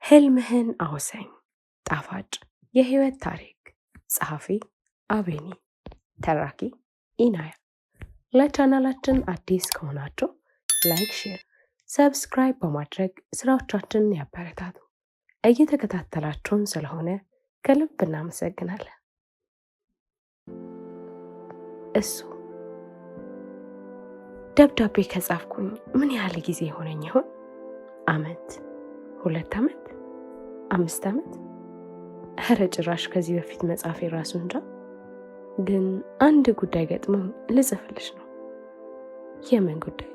ህልምህን አውሰኝ ጣፋጭ የህይወት ታሪክ ጸሐፊ አቤኒ ተራኪ ኢናያ። ለቻናላችን አዲስ ከሆናችሁ ላይክ፣ ሼር፣ ሰብስክራይብ በማድረግ ስራዎቻችንን ያበረታቱ። እየተከታተላችሁን ስለሆነ ከልብ እናመሰግናለን። እሱ ደብዳቤ ከጻፍኩኝ ምን ያህል ጊዜ ሆነኝ ይሆን? ዓመት፣ 2 ዓመት፣ 5 ዓመት? ኧረ ጭራሽ ከዚህ በፊት መጻፌ ራሱ እንጃ። ግን አንድ ጉዳይ ገጥሞኝ ልጽፍልሽ ነው። የምን ጉዳይ?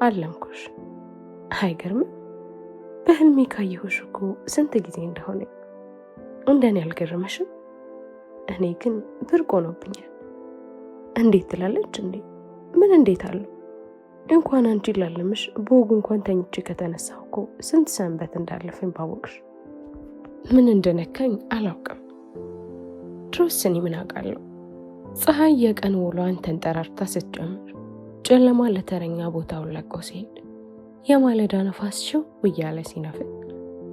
አለምኩሽ። አይገርምም? በህልሜ ካየሁሽ እኮ ስንት ጊዜ እንደሆነ። እንደኔ አልገረመሽም? እኔ ግን ብርቅ ሆኖብኛል። እንዴት ትላለች እንዴ? ምን እንዴት አለው? እንኳን አንቺ ላለምሽ በወጉ እንኳን ተኝቼ ከተነሳሁ እኮ ስንት ሰንበት እንዳለፈኝ ባወቅሽ። ምን እንደነካኝ አላውቅም። ድሮስ እኔ ምን አውቃለሁ? ፀሐይ የቀን ውሏን ተንጠራርታ ስትጀምር፣ ጨለማ ለተረኛ ቦታውን ለቆ ሲሄድ፣ የማለዳ ነፋስ ሽው እያለ ሲነፍቅ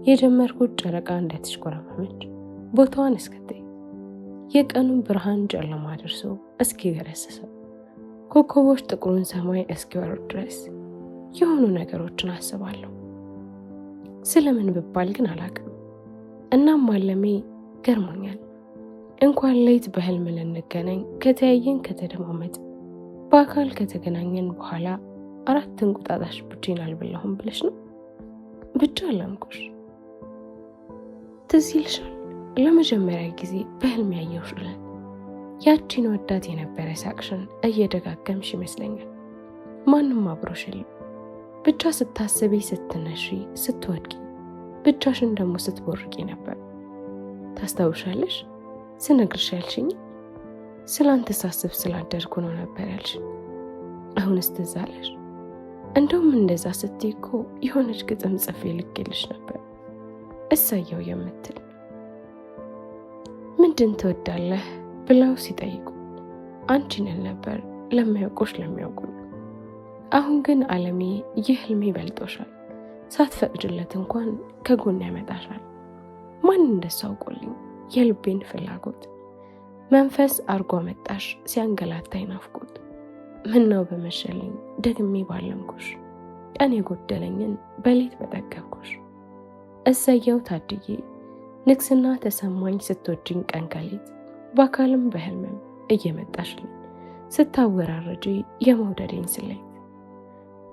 የጀመርኩት ጨረቃ እንደተሽኮረመመች ቦታዋን እስክትይ፣ የቀኑን ብርሃን ጨለማ ደርሶ እስኪገረስሰው፣ ኮከቦች ጥቁሩን ሰማይ እስኪወርድ ድረስ የሆኑ ነገሮችን አስባለሁ። ስለምን ብባል ግን አላውቅም። እናም ማለሜ ገርሞኛል። እንኳን ሌት በህልም ልንገናኝ ከተያየን ከተደማመጥ በአካል ከተገናኘን በኋላ 4 እንቁጣጣሽ ብቻዬን አልበላሁም ብለሽ ነው? ብቻ አለምኩሽ። ትዝ ይልሻል ለመጀመሪያ ጊዜ በህልም ያየሁሽ ዕለት ያቺን ወዳት የነበረ ሳቅሽን እየደጋገምሽ ይመስለኛል። ማንም አብሮሽ የለም። ብቻ ስታስቢ፣ ስትነሺ፣ ስትወድቂ፣ ብቻሽን ደግሞ ስትቦርቂ ነበር። ታስታውሻለሽ? ስነግርሽ ያልሽኝ ስላንተ ሳስብ ስላደርኩ ነው ነበር ያልሽኝ። አሁንስ ትዝ አለሽ? እንደውም እንደዛ ስትይ እኮ የሆነች ግጥም ጽፌ ልኬልሽ ነበር፣ እሰየው የምትል። ምንድን ትወዳለህ ብለው ሲጠይቁ አንቺን እል ነበር፣ ለማያውቁሽ ለሚያውቁኝ። አሁን ግን ዓለሜ ይህ ህልሜ በልጦሻል። ሳትፈቅድለት እንኳን ከጎን ያመጣሻል። ማን እንደሱ አውቆልኝ የልቤን ፍላጎት መንፈስ አርጎ መጣሽ ሲያንገላታኝ ናፍቆት። ምነው በመሸልኝ ደግሜ ባለምኩሽ፣ ቀን የጎደለኝን በሌት በጠገብኩሽ። እሰየው ታድዬ ንግስና ተሰማኝ ስትወጂኝ ቀን ከሌት፣ በአካልም በህልምም እየመጣሽልኝ ስታወራረጂ የመውደዴን ስሌት።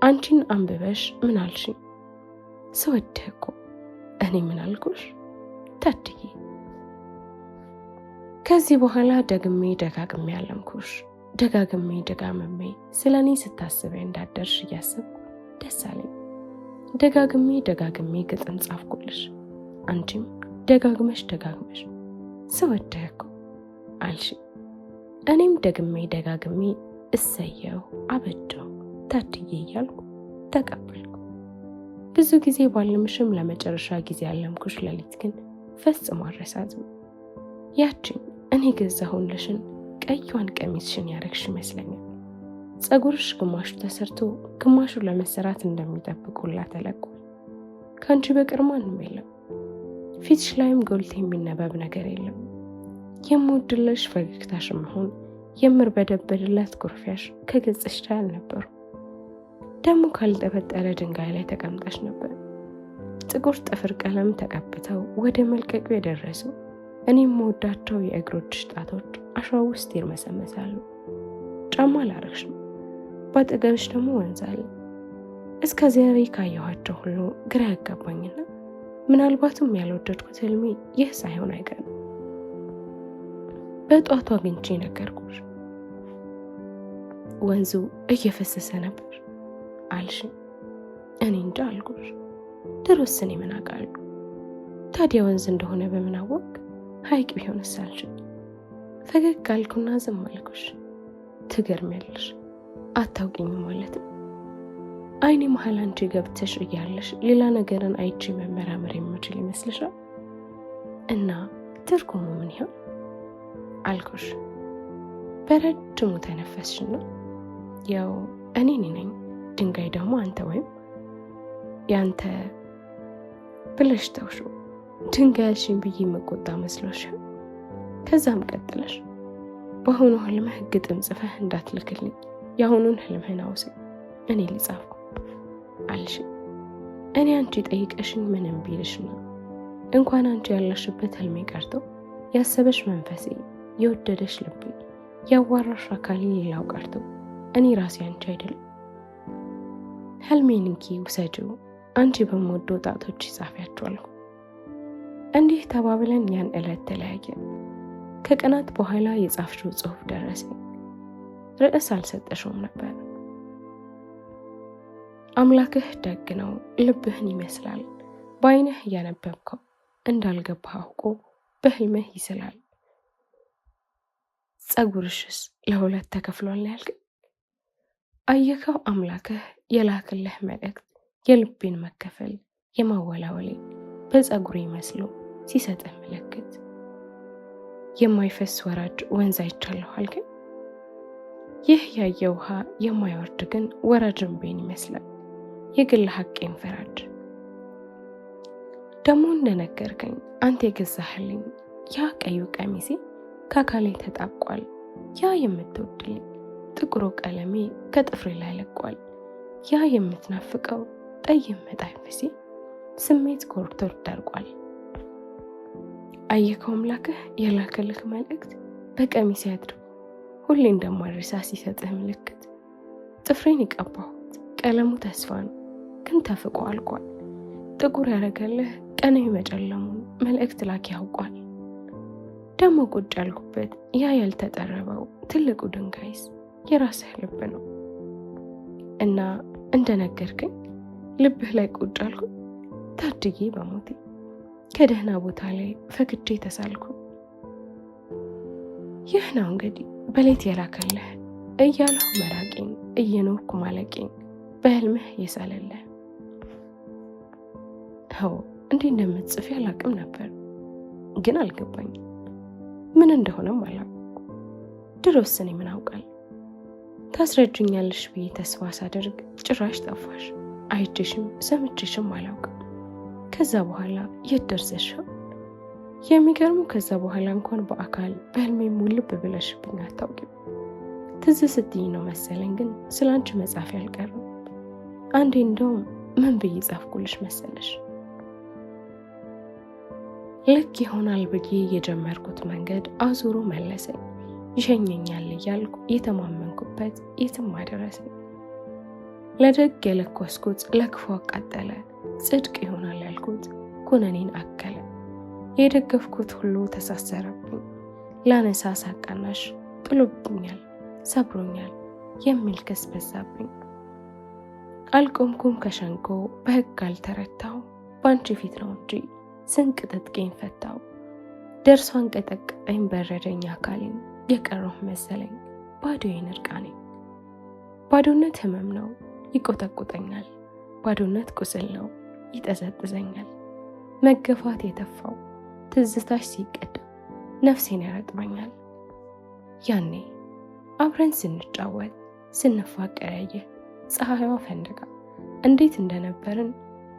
አንቺን አንብበሽ ምን አልሽኝ? ስወድህ እኮ እኔ ምን አልኩሽ ታድዬ? ከዚህ በኋላ ደግሜ ደጋግሜ ያለምኩሽ፣ ደጋግሜ ደጋምሜ ስለ እኔ ስታስበ እንዳደርሽ እያሰብኩ ደስ አለኝ። ደጋግሜ ደጋግሜ ግጥም ጻፍኩልሽ፣ አንቺም ደጋግመሽ ደጋግመሽ ስወድህ እኮ አልሽ። እኔም ደግሜ ደጋግሜ እሰየው አበጀው ታድዬ እያልኩ ተቀበልኩ። ብዙ ጊዜ ባልምሽም ለመጨረሻ ጊዜ ያለምኩሽ ሌሊት ግን ፈጽሞ አልረሳትም። ያቺን እኔ ገዛሁልሽን ቀይዋን ቀሚስሽን ያረግሽ ይመስለኛል። ፀጉርሽ ግማሹ ተሰርቶ ግማሹ ለመሰራት እንደሚጠብቁላ ተለቋል። ከአንቺ በቀር ማንም የለም። ፊትሽ ላይም ጎልቶ የሚነበብ ነገር የለም። የምወድልሽ ፈገግታሽ መሆን የምርበደበድለት ኩርፊያሽ ከገጽሽ ላይ አልነበሩ። ደግሞ ካልጠበጠረ ድንጋይ ላይ ተቀምጠሽ ነበር። ጥቁር ጥፍር ቀለም ተቀብተው ወደ መልቀቁ የደረሱ እኔም የምወዳቸው የእግሮችሽ ጣቶች አሸዋ ውስጥ ይርመሰመሳሉ። ጫማ አላረግሽም። በአጠገብሽ ደግሞ ወንዝ አለ። እስከዚያ ካየኋቸው ሁሉ ግራ ያጋባኝና ምናልባትም ያልወደድኩት ህልሜ ይህ ሳይሆን አይቀርም። በጧቱ አግኝቼ ነገርኩሽ። ወንዙ እየፈሰሰ ነበር አልሽኝ። እኔ እንጃ አልኩሽ። ድሮስ እኔ ምን አውቃለሁ? ታዲያ ወንዝ እንደሆነ በምን አወቅ? ሐይቅ ቢሆንስ አልሽኝ። ፈገግ አልኩና ዝም አልኩሽ። ትገርሚያለሽ። አታውቂኝም ማለት ነው። አይኔ መሀል አንቺ ገብተሽ እያለሽ ሌላ ነገርን አይቼ መመራመር የምችል ይመስልሻል? እና ትርጉሙ ምን ይሆን አልኩሽ። በረጅሙ ተነፈስሽና ያው እኔ ነኝ፣ ድንጋይ ደግሞ አንተ ወይም ያንተ ብለሽ ተውሹ። ድንጋይ ያልሽኝ ብዬ መቆጣ መስሎሽ? ከዛም ቀጥለሽ በአሁኑ ህልምህ ግጥም ጽፈህ እንዳትልክልኝ፣ የአሁኑን ህልምህን አውሰኝ እኔ ልጻፈው አልሽ። እኔ አንቺ ጠይቀሽኝ ምንም ቢልሽ ነው እንኳን አንቺ ያለሽበት ህልሜ ቀርቶ ያሰበሽ መንፈሴ፣ የወደደሽ ልቤ፣ ያዋራሽ አካሌ ሌላው ቀርቶ እኔ ራሴ አንቺ አይደለም። ህልሜን እንኪ ውሰጂው አንቺ በምወደው ጣቶች ጻፊያቸዋለሁ። እንዲህ ተባብለን ያን ዕለት ተለያየን። ከቀናት በኋላ የጻፍሽው ጽሑፍ ደረሰኝ። ርዕስ አልሰጠሽውም ነበር። አምላክህ ደግ ነው ልብህን ይመስላል፣ በዓይንህ እያነበብከው እንዳልገባህ አውቆ በህልምህ ይስላል። ጸጉርሽስ ለሁለት ተከፍሏል ያልክ አየከው አምላክህ የላክልህ መልእክት የልቤን መከፈል የማወላወሌ በጸጉሬ መስሎ ሲሰጥህ ምልክት። የማይፈስ ወራጅ ወንዝ አይቻለሁ አልከኝ። ይህ ያየ ውሃ የማይወርድ ግን ወራጅ እምቤን ይመስላል የግል ሐቄን ፈራጅ። ደሞ እንደነገርከኝ አንተ የገዛህልኝ ያ ቀዩ ቀሚሴ ከአካሌ ተጣብቋል። ያ የምትወድልኝ ጥቁሩ ቀለሜ ከጥፍሬ ላይ ለቋል። ያ የምትናፍቀው ጠይም መጣፈሴ ስሜት ኮርቶር ደርቋል። አየከው አምላክህ የላከልህ መልእክት በቀሚሴ አድሮ ሁሌ እንደማይረሳ ሲሰጥህ ምልክት። ጥፍሬን የቀባሁት ቀለሙ ተስፋ ነው ግን ተፍቆ አልቋል። ጥቁር ያረገልህ ቀኔ መጨለሙን መልእክት ላኪ ያውቋል። ደሞ ቁጭ ያልኩበት ያ ያልተጠረበው ትልቁ ድንጋይስ የራስህ ልብ ነው እና እንደነገርከኝ ልብህ ላይ ቁጭ አልኩ ታድጌ በሞቴ ከደህና ቦታ ላይ ፈክቼ ተሳልኩ። ይህ ነው እንግዲህ በሌት የላከልህ እያለሁ መራቄን እየኖርኩ ማለቄን በህልምህ የሳለልህ። እንዲህ እንደምትጽፊ አላቅም ነበር ግን አልገባኝም። ምን እንደሆነም አላውቅም። ድሮስ እኔ ምን አውቃለሁ? ታስረጅኛለሽ ብዬ ተስፋ ሳደርግ ጭራሽ ጠፋሽ። አይቼሽም ሰምቼሽም አላውቅም። ከዛ በኋላ የት ደርሰሽው? የሚገርሙ ከዛ በኋላ እንኳን በአካል በህልሜም ውልብ ብለሽብኝ አታውቂም። ትዝ ስትይኝ ነው መሰለኝ ግን ስላንቺ መጻፍ ያልቀረም። አንዴ እንደውም ምን ብዬ ጻፍኩልሽ መሰለሽ? ልክ ይሆናል ብዬ የጀመርኩት መንገድ አዙሮ መለሰኝ። ይሸኘኛል እያልኩ የተማመንኩበት የትም አደረሰኝ። ለደግ የለኮስኩት ለክፉ አቃጠለ፣ ጽድቅ ይሆናል ያልኩት ኩነኔን አከለ። የደገፍኩት ሁሉ ተሳሰረብኝ፣ ላነሳ ሳቃናሽ ጥሎብኛል፣ ሰብሮኛል የሚል ክስ በዛብኝ። አልቆምኩም ከሸንጎ በህግ አልተረታው፣ ባንቺ ፊት ነው እንጂ ስንቅ ትጥቄን ፈታው። ደርሷን ቀጠቀጠኝ በረደኝ አካሌን፣ የቀረሁ መሰለኝ ባዶዬን እርቃኔ። ባዶነት ህመም ነው ይቆጠቁጠኛል፣ ባዶነት ቁስል ነው ይጠዘጥዘኛል። መገፋት የተፋው ትዝታሽ ሲቀደም ነፍሴን ያረጥመኛል። ያኔ አብረን ስንጫወት ስንፋቀር ያየህ ፀሐይዋ ፈንድቃ እንዴት እንደነበርን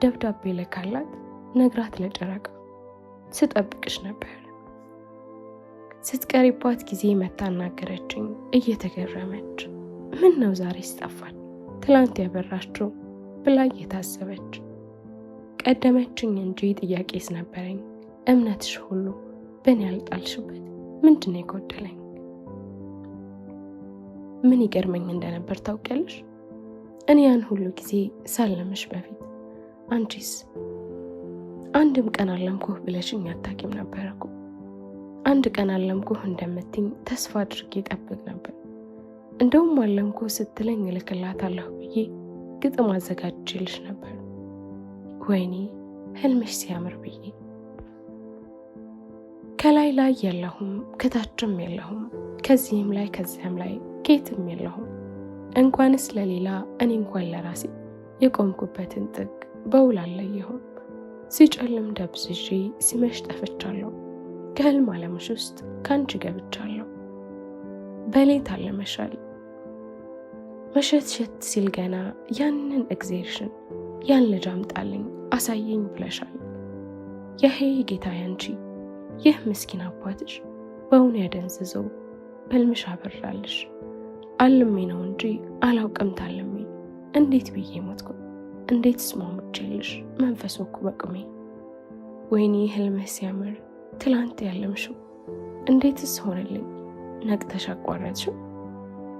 ደብዳቤ ለካላት ነግራት ለጨረቃ ስጠብቅሽ ነበር። ስትቀሪባት ጊዜ መታናገረችኝ እየተገረመች፣ ምን ነው ዛሬ ስጠፋን ትላንት ያበራችው ብላ እየታሰበች። ቀደመችኝ እንጂ ጥያቄስ ነበረኝ፣ እምነትሽ ሁሉ በእኔ ያልጣልሽበት ምንድነው የጎደለኝ? ምን ይገርመኝ እንደነበር ታውቂያለሽ? እኔ ያን ሁሉ ጊዜ ሳለምሽ በፊት አንቺስ አንድም ቀን አለምኩህ ብለሽኝ አታውቂም ነበር እኮ። አንድ ቀን አለምኩህ እንደምትኝ ተስፋ አድርጌ ጠብቅ ነበር። እንደውም አለምኩህ ስትለኝ እልክላታለሁ ብዬ ግጥም አዘጋጅልሽ ነበር። ወይኔ ህልምሽ ሲያምር ብዬ። ከላይ ላይ የለሁም ከታችም የለሁም፣ ከዚህም ላይ ከዚያም ላይ ከየትም የለሁም። እንኳንስ ለሌላ እኔ እንኳን ለራሴ የቆምኩበትን ጥግ በውል አልለየሁም። ሲጨልም ደብዝዤ ሲመሽ ጠፍቻለሁ፣ ከህልም ዓለምሽ ውስጥ ካንቺ ገብቻለሁ። በሌት አለመሻል መሸትሸት ሲል ገና ያንን እግዜርሽን ያን ልጅ አምጣልኝ አሳየኝ ብለሻል። የሄይ ጌታዬ አንቺ ይህ ምስኪን አባትሽ በእውን ያደንዝዘው በልምሽ አበራልሽ። አልሜ ነው እንጂ አላውቅም ታልሜ እንዴት ብዬ ሞትኩ እንዴት ስማሙቼልሽ መንፈስ ወኩ በቁሜ። ወይኔ ህልምህ ሲያምር ትላንት ያለምሽው እንዴትስ ሆነልኝ ነቅተሽ አቋረጥሽው።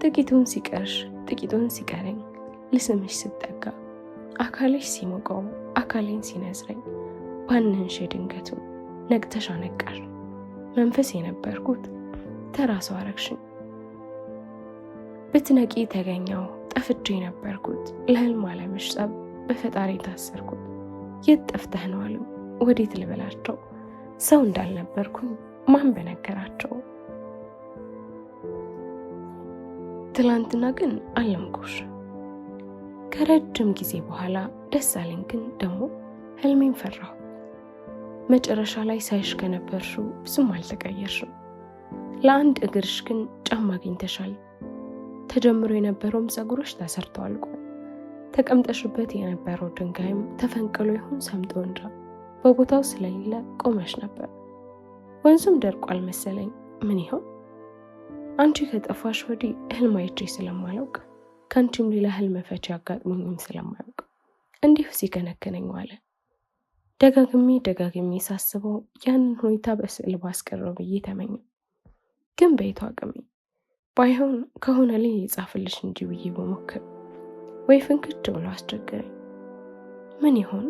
ጥቂቱን ሲቀርሽ ጥቂቱን ሲቀረኝ ልስምሽ ስጠጋ አካልሽ ሲሞቀው አካሌን ሲነዝረኝ ባንንሽ ድንገቱን ነቅተሽ አነቃሽ። መንፈስ የነበርኩት ተራሷ አረግሽኝ። ብትነቂ ተገኘው ጠፍቼ የነበርኩት ለህልም አለምሽ ጸብ በፈጣሪ ታሰርኩት። የት ጠፍተህ ነው አሉ ወዴት ልበላቸው ሰው እንዳልነበርኩኝ ማን በነገራቸው። ትላንትና ግን አለምኩሽ ከረጅም ጊዜ በኋላ ደስ አለኝ። ግን ደግሞ ህልሜን ፈራሁ። መጨረሻ ላይ ሳይሽ ከነበርሽው ብዙም አልተቀየርሽም። ለአንድ እግርሽ ግን ጫማ አግኝተሻል። ተጀምሮ የነበረውም ፀጉሮች ተሰርተው አልቋል። ተቀምጠሽበት የነበረው ድንጋይም ተፈንቅሎ ይሁን ሰምጦ እንጃ በቦታው ስለሌለ ቆመሽ ነበር። ወንዙም ደርቋል መሰለኝ። ምን ይሆን? አንቺ ከጠፋሽ ወዲህ ህልም አይቼ ስለማላውቅ ከአንቺም ሌላ ህልም ፈቺ አጋጥሞኝም ስለማያውቅ እንዲሁ ሲከነከነኝ ዋለ። ደጋግሜ ሳስበው ያንን ሁኔታ በስዕል ባስቀረው ብዬ ተመኘው። ግን በየቱ አቅሜ ባይሆን ከሆነ ላይ የጻፍልሽ እንጂ ብዬ በሞክር ወይ ፍንክች ብሎ አስቸገረኝ። ምን ይሆን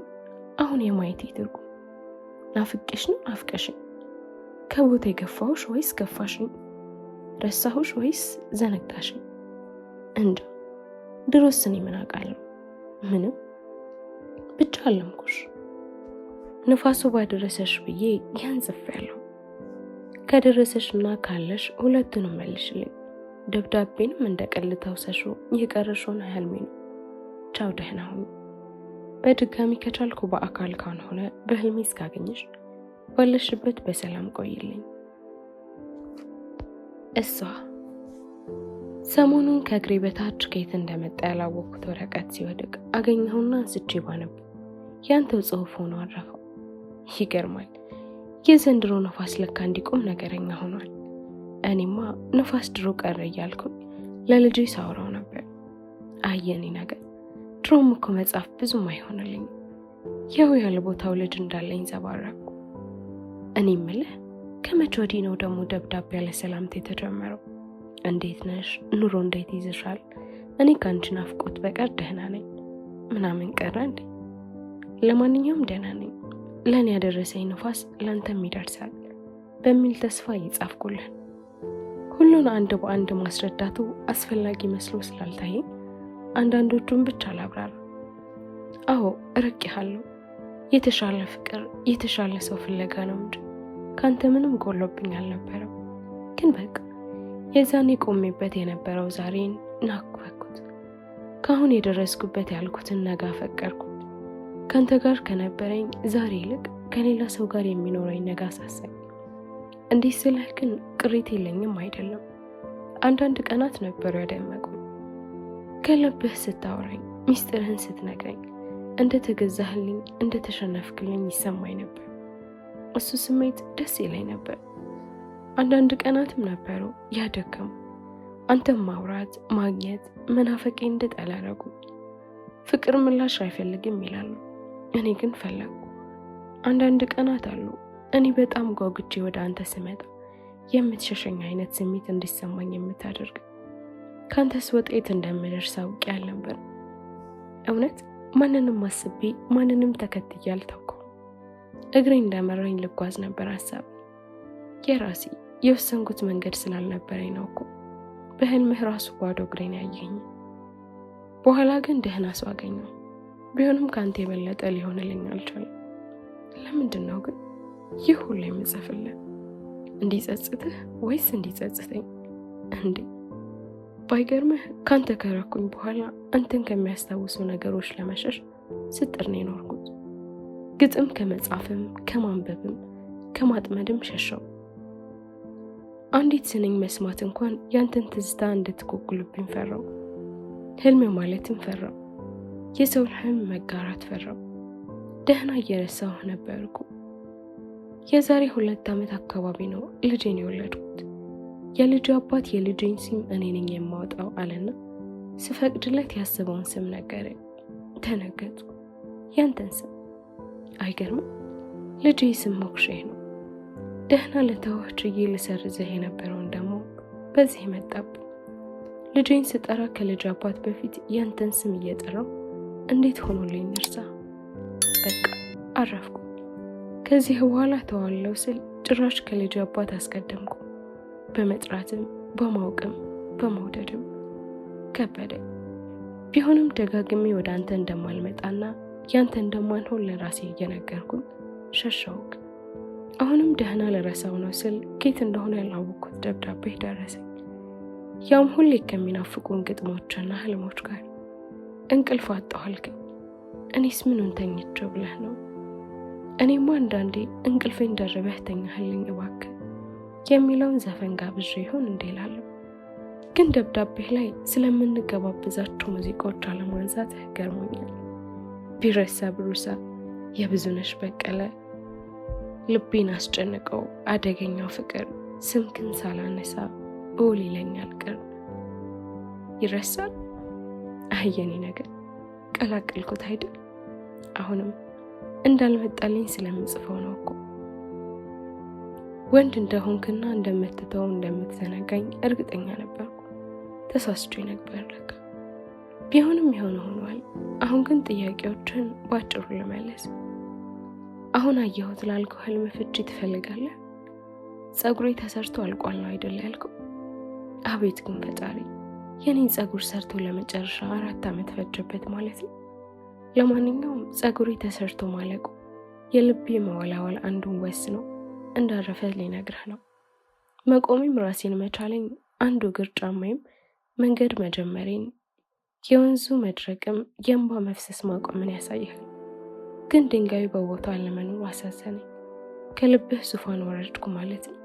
አሁን የማየቴ ትርጉም? ናፍቄሽ ነው ናፍቀሽኝ? ከቦታ የገፋሁሽ ወይስ ገፋሽኝ? ረሳሁሽ ወይስ ዘነጋሽኝ? እንጃ ድሮስ እኔ ምን አውቃለሁ? ምንም ብቻ አለምኩሽ። ንፋሱ ባደረሰሽ ብዬ ያን ጽፌያለሁ። ከደረሰሽና ካለሽ ሁለቱንም መልሽልኝ። ደብዳቤንም እንደቀልድ ተውሰሽው የቀረሽውን ህልሜ ነው። ቻው ደህና ሁኚ። በድጋሚ ከቻልኩ በአካል ካልሆነ በህልሜ እስካገኝሽ ባለሽበት በሰላም ቆይልኝ። እሷ ሰሞኑን ከእግሬ በታች ከየት እንደመጣ ያላወቅኩት ወረቀት ሲወድቅ አገኘሁና አንስቼ ባነብ ያንተው ጽሑፍ ሆኖ አረፈው። ይገርማል። የዘንድሮ ነፋስ ለካ እንዲቆም ነገረኛ ሆኗል። እኔማ ነፋስ ድሮ ቀረ እያልኩኝ ለልጄ ሳወራው ነበር። አየኔ ነገር ድሮም እኮ መጻፍ ብዙም አይሆንልኝ። ያው ያለ ቦታው ልጅ እንዳለኝ ዘባረኩ። እኔ ምልህ ከመቼ ወዲህ ነው ደግሞ ደብዳቤ ያለ ሰላምታ የተጀመረው? እንዴት ነሽ? ኑሮ እንዴት ይዝሻል? እኔ ከአንቺ ናፍቆት በቀር ደህና ነኝ። ምናምን ቀረ እንዴ? ለማንኛውም ደህና ነኝ። ለእኔ ያደረሰኝ ንፋስ ለአንተም ይደርሳል በሚል ተስፋ እየጻፍኩልህ። ሁሉን አንድ በአንድ ማስረዳቱ አስፈላጊ መስሎ ስላልታየኝ አንዳንዶቹን ብቻ ላብራራ። አዎ እርቄሃለሁ። የተሻለ ፍቅር፣ የተሻለ ሰው ፍለጋ ነው እንጂ ካንተ ምንም ጎሎብኝ አልነበረም። ግን በቃ የዛኔ ቆሜበት የነበረው ዛሬን ናፈቅኩት። ካሁን የደረስኩበት ያልኩትን ነገ ፈቀርኩት። ካንተ ጋር ከነበረኝ ዛሬ ይልቅ ከሌላ ሰው ጋር የሚኖረኝ ነገ አሳሰኝ። እንዲህ ስልህ ግን ቅሬት የለኝም አይደለም። አንዳንድ ቀናት ነበሩ ያደመቁ። ከልብህ ስታወራኝ፣ ሚስጥርህን ስትነግረኝ እንደተገዛህልኝ እንደተሸነፍክልኝ ይሰማኝ ነበር። እሱ ስሜት ደስ ይለኝ ነበር። አንዳንድ ቀናትም ነበሩ ያደከሙ። አንተም ማውራት፣ ማግኘት፣ መናፈቄ እንድጠላ ያደረጉ። ፍቅር ምላሽ አይፈልግም ይላሉ፣ እኔ ግን ፈለጉ። አንዳንድ ቀናት አሉ እኔ በጣም ጓጉቼ ወደ አንተ ስመጣ የምትሸሸኝ አይነት ስሜት እንዲሰማኝ የምታደርግ። ካንተስ ወጤት እንደምደርስ አውቄ አልነበር። እውነት ማንንም አስቤ ማንንም ተከትዬ አልታውኩም። እግሬ እንደመራኝ ልጓዝ ነበር ሀሳብ። የራሴ የወሰንኩት መንገድ ስላልነበረኝ ነው እኮ በህልምህ ራሱ ባዶ እግሬን ያየኝ። በኋላ ግን ደህና ሰው አገኘሁ። ቢሆንም ካንተ የበለጠ ሊሆንልኝ አልቻለም። ለምንድን ነው ግን ይህ ሁሉ የምጽፍልህ? እንዲጸጽትህ ወይስ እንዲጸጽተኝ? እንዴ ባይገርምህ ካንተ ከረኩኝ በኋላ አንተን ከሚያስታውሱ ነገሮች ለመሸሽ ስጥር ነው የኖርኩት። ግጥም ከመጻፍም ከማንበብም ከማጥመድም ሸሸው። አንዲት ስንኝ መስማት እንኳን ያንተን ትዝታ እንድትጎጉልብኝ ፈራው። ህልም ማለትም ፈራው። የሰው ህልም መጋራት ፈራው። ደህና እየረሳሁ ነበርኩ። የዛሬ 2 ዓመት አካባቢ ነው ልጄን የወለድኩት። የልጅ አባት የልጄን ስም እኔ ነኝ የማወጣው አለና ስፈቅድለት ያስበውን ስም ነገረኝ። ተነገጥኩ። ያንተን ስም? አይገርምም? ልጄ ስም ሞክሼ ነው። ደህና ለተዋህ ችዬ ልሰርዝህ የነበረውን ደግሞ በዚህ መጣብኝ። ልጄን ስጠራ ከልጅ አባት በፊት ያንተን ስም እየጠራው እንዴት ሆኖልኝ እርሳ። በቃ አረፍኩ። ከዚህ በኋላ ተዋለው ስል ጭራሽ ከልጅ አባት አስቀደምኩ። በመጥራትም በማውቅም በመውደድም ከበደኝ። ቢሆንም ደጋግሜ ወደ አንተ እንደማልመጣና ያንተ እንደማንሆን ለራሴ እየነገርኩኝ ሸሸውክ። አሁንም ደህና ልረሳው ነው ስል ኬት እንደሆነ ያላወቅኩት ደብዳቤ ደረሰኝ። ያም ሁሌ ከሚናፍቁን ግጥሞችና ህልሞች ጋር። እንቅልፍ አጣሁ አልከኝ። እኔስ ምኑን ተኝቼው ብለህ ነው? እኔማ አንዳንዴ እንቅልፌን ደርበህ ተኛህልኝ እባክህ የሚለውን ዘፈን ጋብዤ ይሆን እንዴ እላለሁ። ግን ደብዳቤህ ላይ ስለምንገባበዛቸው ሙዚቃዎች አለማንሳትህ ገርሞኛል። ቢረሳ ብሩሳ፣ የብዙነሽ በቀለ፣ ልቤን አስጨንቀው፣ አደገኛው ፍቅር፣ ስምክን ሳላነሳ እውል ይለኛል ቅር። ይረሳል? አየኔ ነገር ቀላቀልኩት አይደል? አሁንም እንዳልመጣልኝ ስለምጽፈው ነው እኮ። ወንድ እንደሆንክና እንደምትተው እንደምትዘነጋኝ እርግጠኛ ነበርኩ። ተሳስቼ ነበር ለካ። ቢሆንም የሆነ ሆኗል። አሁን ግን ጥያቄዎችን ባጭሩ ልመለስ። አሁን አየሁት ላልከው ህልም ፍቺ ትፈልጋለህ? ጸጉሬ ተሰርቶ አልቋል ነው አይደል ያልከው? አቤት ግን ፈጣሪ፣ የኔን ጸጉር ሰርቶ ለመጨረሻ 4 ዓመት ፈጀበት ማለት ነው። ለማንኛውም ጸጉሬ ተሰርቶ ማለቁ የልቤ መወላወል አንዱን ወስኖ እንዳረፈ ሊነግርህ ነው። መቆሜም ራሴን መቻለኝ አንዱ እግር ጫማዬም መንገድ መጀመሬን፣ የወንዙ መድረቅም የእንባ መፍሰስ ማቆምን ያሳያል። ግን ድንጋዩ በቦታው አለመኖሩ አሳዘነኝ። ከልብህ ዙፋን ወረድኩ ማለት ነው።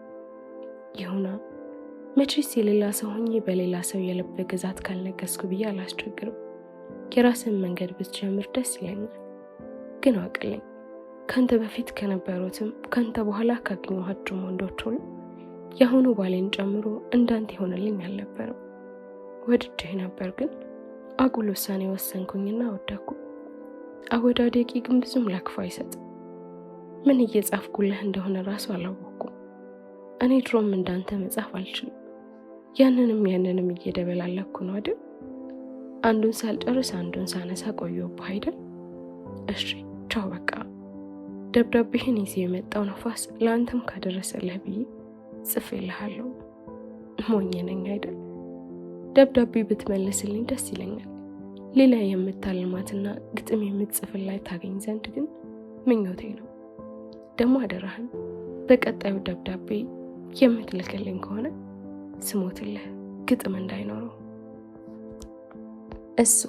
ይሁና፣ መቼስ የሌላ ሰው ሆኜ በሌላ ሰው የልብ ግዛት ካልነገስኩ ብዬ አላስቸግርም። የራስን መንገድ ብትጀምር ደስ ይለኛል። ግን አውቅልኝ፣ ካንተ በፊት ከነበሩትም ካንተ በኋላ ካገኘኋቸው ወንዶች ሁሉ የአሁኑ ባሌን ጨምሮ እንዳንተ ይሆንልኝ አልነበረም። ወድጄህ ነበር፣ ግን አጉል ውሳኔ ወሰንኩኝና ወደኩ። አወዳደቂ ግን ብዙም ለክፉ አይሰጥም። ምን እየጻፍኩልህ እንደሆነ ራሱ አላወቅኩም። እኔ ድሮም እንዳንተ መጻፍ አልችልም። ያንንም እየደበላለኩ ነው አይደል? አንዱን ሳልጨርስ አንዱን ሳነሳ ቆየሁብህ አይደል? እሺ ቻው በቃ። ደብዳቤህን ይዤ የመጣው ነፋስ ለአንተም ካደረሰልህ ብዬ ጽፌልሃለሁ። ሞኝ ነኝ አይደል? ደብዳቤ ብትመልስልኝ ደስ ይለኛል። ሌላ የምታልማትና ግጥም የምትጽፍላይ ታገኝ ዘንድ ግን ምኞቴ ነው። ደግሞ አደራህን በቀጣዩ ደብዳቤ የምትልክልኝ ከሆነ ስሞትልህ ግጥም እንዳይኖረው። እሱ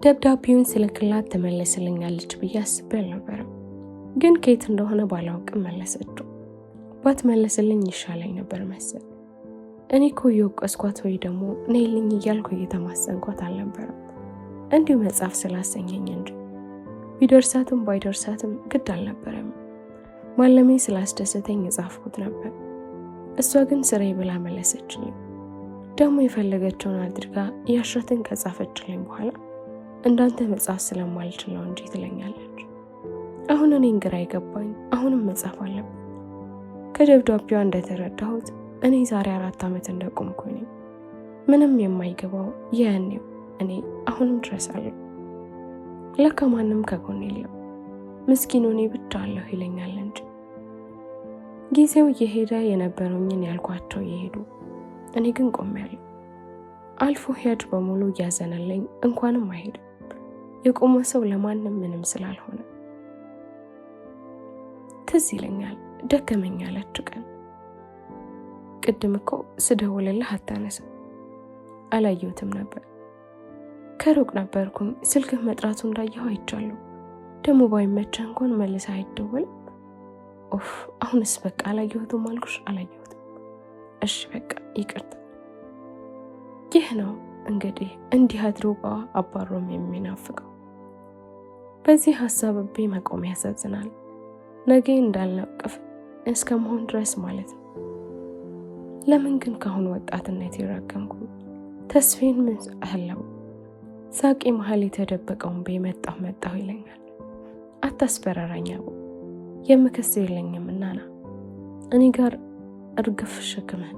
ደብዳቤውን ስልክላት ትመልስልኛለች ብዬ አስቤ አልነበረም። ግን ከየት እንደሆነ ባላውቅም መለሰችው። ባትመልስልኝ ይሻለኝ ነበር መሰል። እኔ እኮ የወቀስኳት ወይ ደግሞ ነይልኝ እያልኩ እየተማጸንኳት አልነበረም። እንዲሁ መጻፍ ስላሰኘኝ እንጂ ቢደርሳትም ባይደርሳትም ግድ አልነበረም። ማለሜ ስላስደሰተኝ የጻፍኩት ነበር። እሷ ግን ስራዬ ብላ መለሰችልኝ። ደግሞ የፈለገችውን አድርጋ ያሻትን ከጻፈችልኝ በኋላ እንዳንተ መጻፍ ስለማልችል ነው እንጂ ትለኛለች። አሁን እኔን ግራ ይገባኝ። አሁንም መጻፍ አለብኝ። ከደብዳቤዋ እንደተረዳሁት እኔ ዛሬ 4 ዓመት እንደቆምኩኝ ነኝ። ምንም የማይገባው ያኔው እኔ አሁንም ድረስ አለሁ። ለካ ማንም ከጎን የለም። ምስኪኑ እኔ ብቻ አለሁ ይለኛል እንጂ። ጊዜው እየሄደ የነበሩኝን ያልኳቸው እየሄዱ እኔ ግን ቆሜያለሁ። አልፎ ሄድ በሙሉ እያዘነልኝ እንኳንም አይሄድም። የቆመ ሰው ለማንም ምንም ስላልሆነ ትዝ ይለኛል። ደከመኝ ያለችው ቀን ቅድም እኮ ስደውልልህ አታነሳም። አላየሁትም ነበር። ከሩቅ ነበርኩኝ። ስልክህ መጥራቱ እንዳየሁ አይቻለሁ። ደግሞ ባይመቸህ እንኳን መልሰህ አይደወልም። ኦፍ አሁንስ በቃ አላየሁትም አልኩሽ። አላየሁትም። እሺ በቃ ይቅርታ። ይህ ነው እንግዲህ እንዲህ አድርጎ አባሮም የሚናፍቀው። በዚህ ሀሳብቤ መቆም ያሳዝናል። ነገ እንዳልነቅፍ እስከ መሆን ድረስ ማለት ነው። ለምን ግን ካሁን ወጣትነት ይረገምኩ? ተስፌን ምን አለው? ሳቄ መሀል የተደበቀውን መጣሁ ይለኛል። አታስፈራራኝ አቡ፣ የምከሰው የለኝም እናና እኔ ጋር እርግፍ ሸክመን።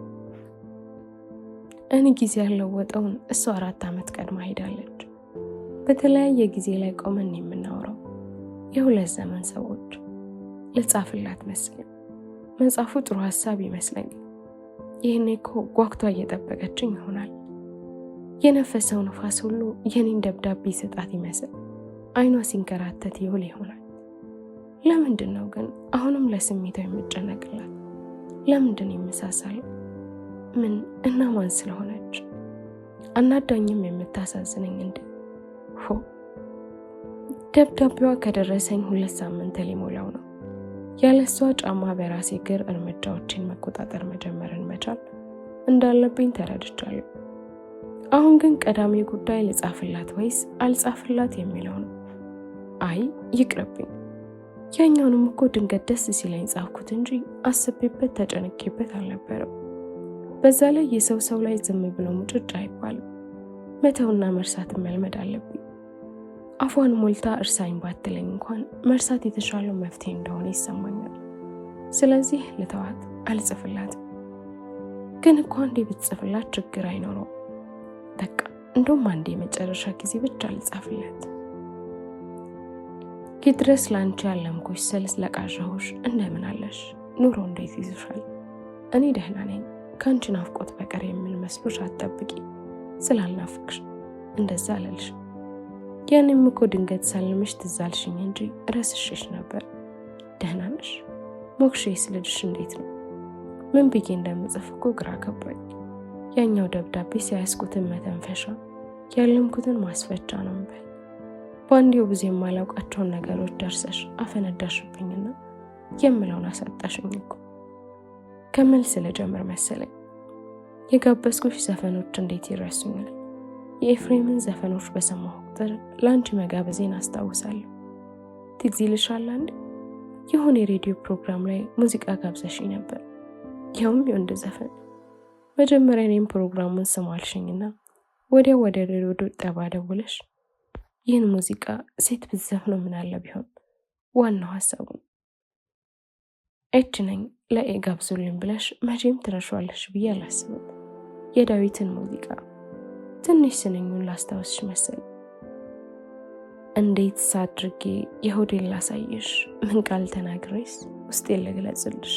እኔ ጊዜ ያለወጠውን እሷ 4 ዓመት ቀድማ ሄዳለች። በተለያየ ጊዜ ላይ ቆመን የምናወራው የ2 ዘመን ሰዎች። ልጻፍላት መስለኝ። መጽሐፉ ጥሩ ሀሳብ ይመስለኛል። ይህኔ እኮ ጓግቷ እየጠበቀችኝ ይሆናል። የነፈሰው ነፋስ ሁሉ የኔን ደብዳቤ ስጣት ይመስል አይኗ ሲንከራተት ይውል ይሆናል። ለምንድን ነው ግን አሁንም ለስሜቷ የምጨነቅላት? ለምንድን የምሳሳለው? ምን እና ማን ስለሆነች? አናዳኝም የምታሳዝነኝ እንዴ? ደብዳቤዋ ከደረሰኝ 2 ሳምንት ሊሞላው ነው። ያለሷ ጫማ በራሴ እግር እርምጃዎችን መቆጣጠር መጀመርን መቻል እንዳለብኝ ተረድቻለሁ። አሁን ግን ቀዳሚ ጉዳይ ልጻፍላት ወይስ አልጻፍላት የሚለው ነው። አይ ይቅርብኝ። ያኛውንም እኮ ድንገት ደስ ሲለኝ ጻፍኩት እንጂ አስቤበት ተጨንቄበት አልነበረም። በዛ ላይ የሰው ላይ ዝም ብሎ ሙጭጭ አይባልም። መተውና መርሳትን መልመድ አለብኝ። አፏን ሞልታ እርሳኝ ባትለኝ እንኳን መርሳት የተሻለው መፍትሄ እንደሆነ ይሰማኛል። ስለዚህ ልተዋት፣ አልጽፍላትም። ግን እኮ አንዴ ብትጽፍላት ችግር አይኖረው። በቃ እንደውም አንዴ የመጨረሻ ጊዜ ብቻ ልጻፍላት። ይድረስ ላንቺ ያለምኩሽ ስል ለቃዣሁሽ እንደምን አለሽ? ኑሮ እንዴት ይዙሻል? እኔ ደህና ነኝ። ከአንቺ ናፍቆት በቀር የምን መስሎሽ አትጠብቂ። ስላልናፍቅሽ እንደዛ አለልሽ። ያንም እኮ ድንገት ሳልምሽ ትዝ አልሽኝ እንጂ ረስሽሽ ነበር። ደህና ነሽ? ሞክሼስ ልጅሽ እንዴት ነው? ምን ብዬ እንደምጽፍ እኮ ግራ ገባኝ። ያኛው ደብዳቤ ሲያስኩትን መተንፈሻ፣ ያለምኩትን ማስፈቻ ነው እንበል። በአንዴው ብዙ የማላውቃቸውን ነገሮች ደርሰሽ አፈነዳሽብኝና የምለውን አሳጣሽኝ እኮ። ከመልስ ልጀምር መሰለኝ። የጋበዝኩሽ ዘፈኖች እንዴት ይረሱኛል? የኤፍሬምን ዘፈኖች በሰማሁ ቁጥር ለአንቺ መጋበዜን አስታውሳለሁ። ትዝ ይልሻል? አንድ የሆነ የሬዲዮ ፕሮግራም ላይ ሙዚቃ ጋብዘሽኝ ነበር፣ ያውም የወንድ ዘፈን። መጀመሪያ እኔም ፕሮግራሙን ስሙ አልሽኝና ወዲያው ወደ ሬዲዮ ጠባ ደውለሽ ይህን ሙዚቃ ሴት ብትዘፍነው ምን አለ ቢሆን? ዋናው ሀሳቡ እች ነኝ ለኤ ጋብዙልኝ ብለሽ መቼም ትረሻለሽ ብዬ አላስብም። የዳዊትን ሙዚቃ ትንሽ ስንኙን ላስታውስሽ መሰል። እንዴት ሳድርጌ የሆዴን ላሳይሽ፣ ምን ቃል ተናግሬስ ውስጤን ልግለጽልሽ።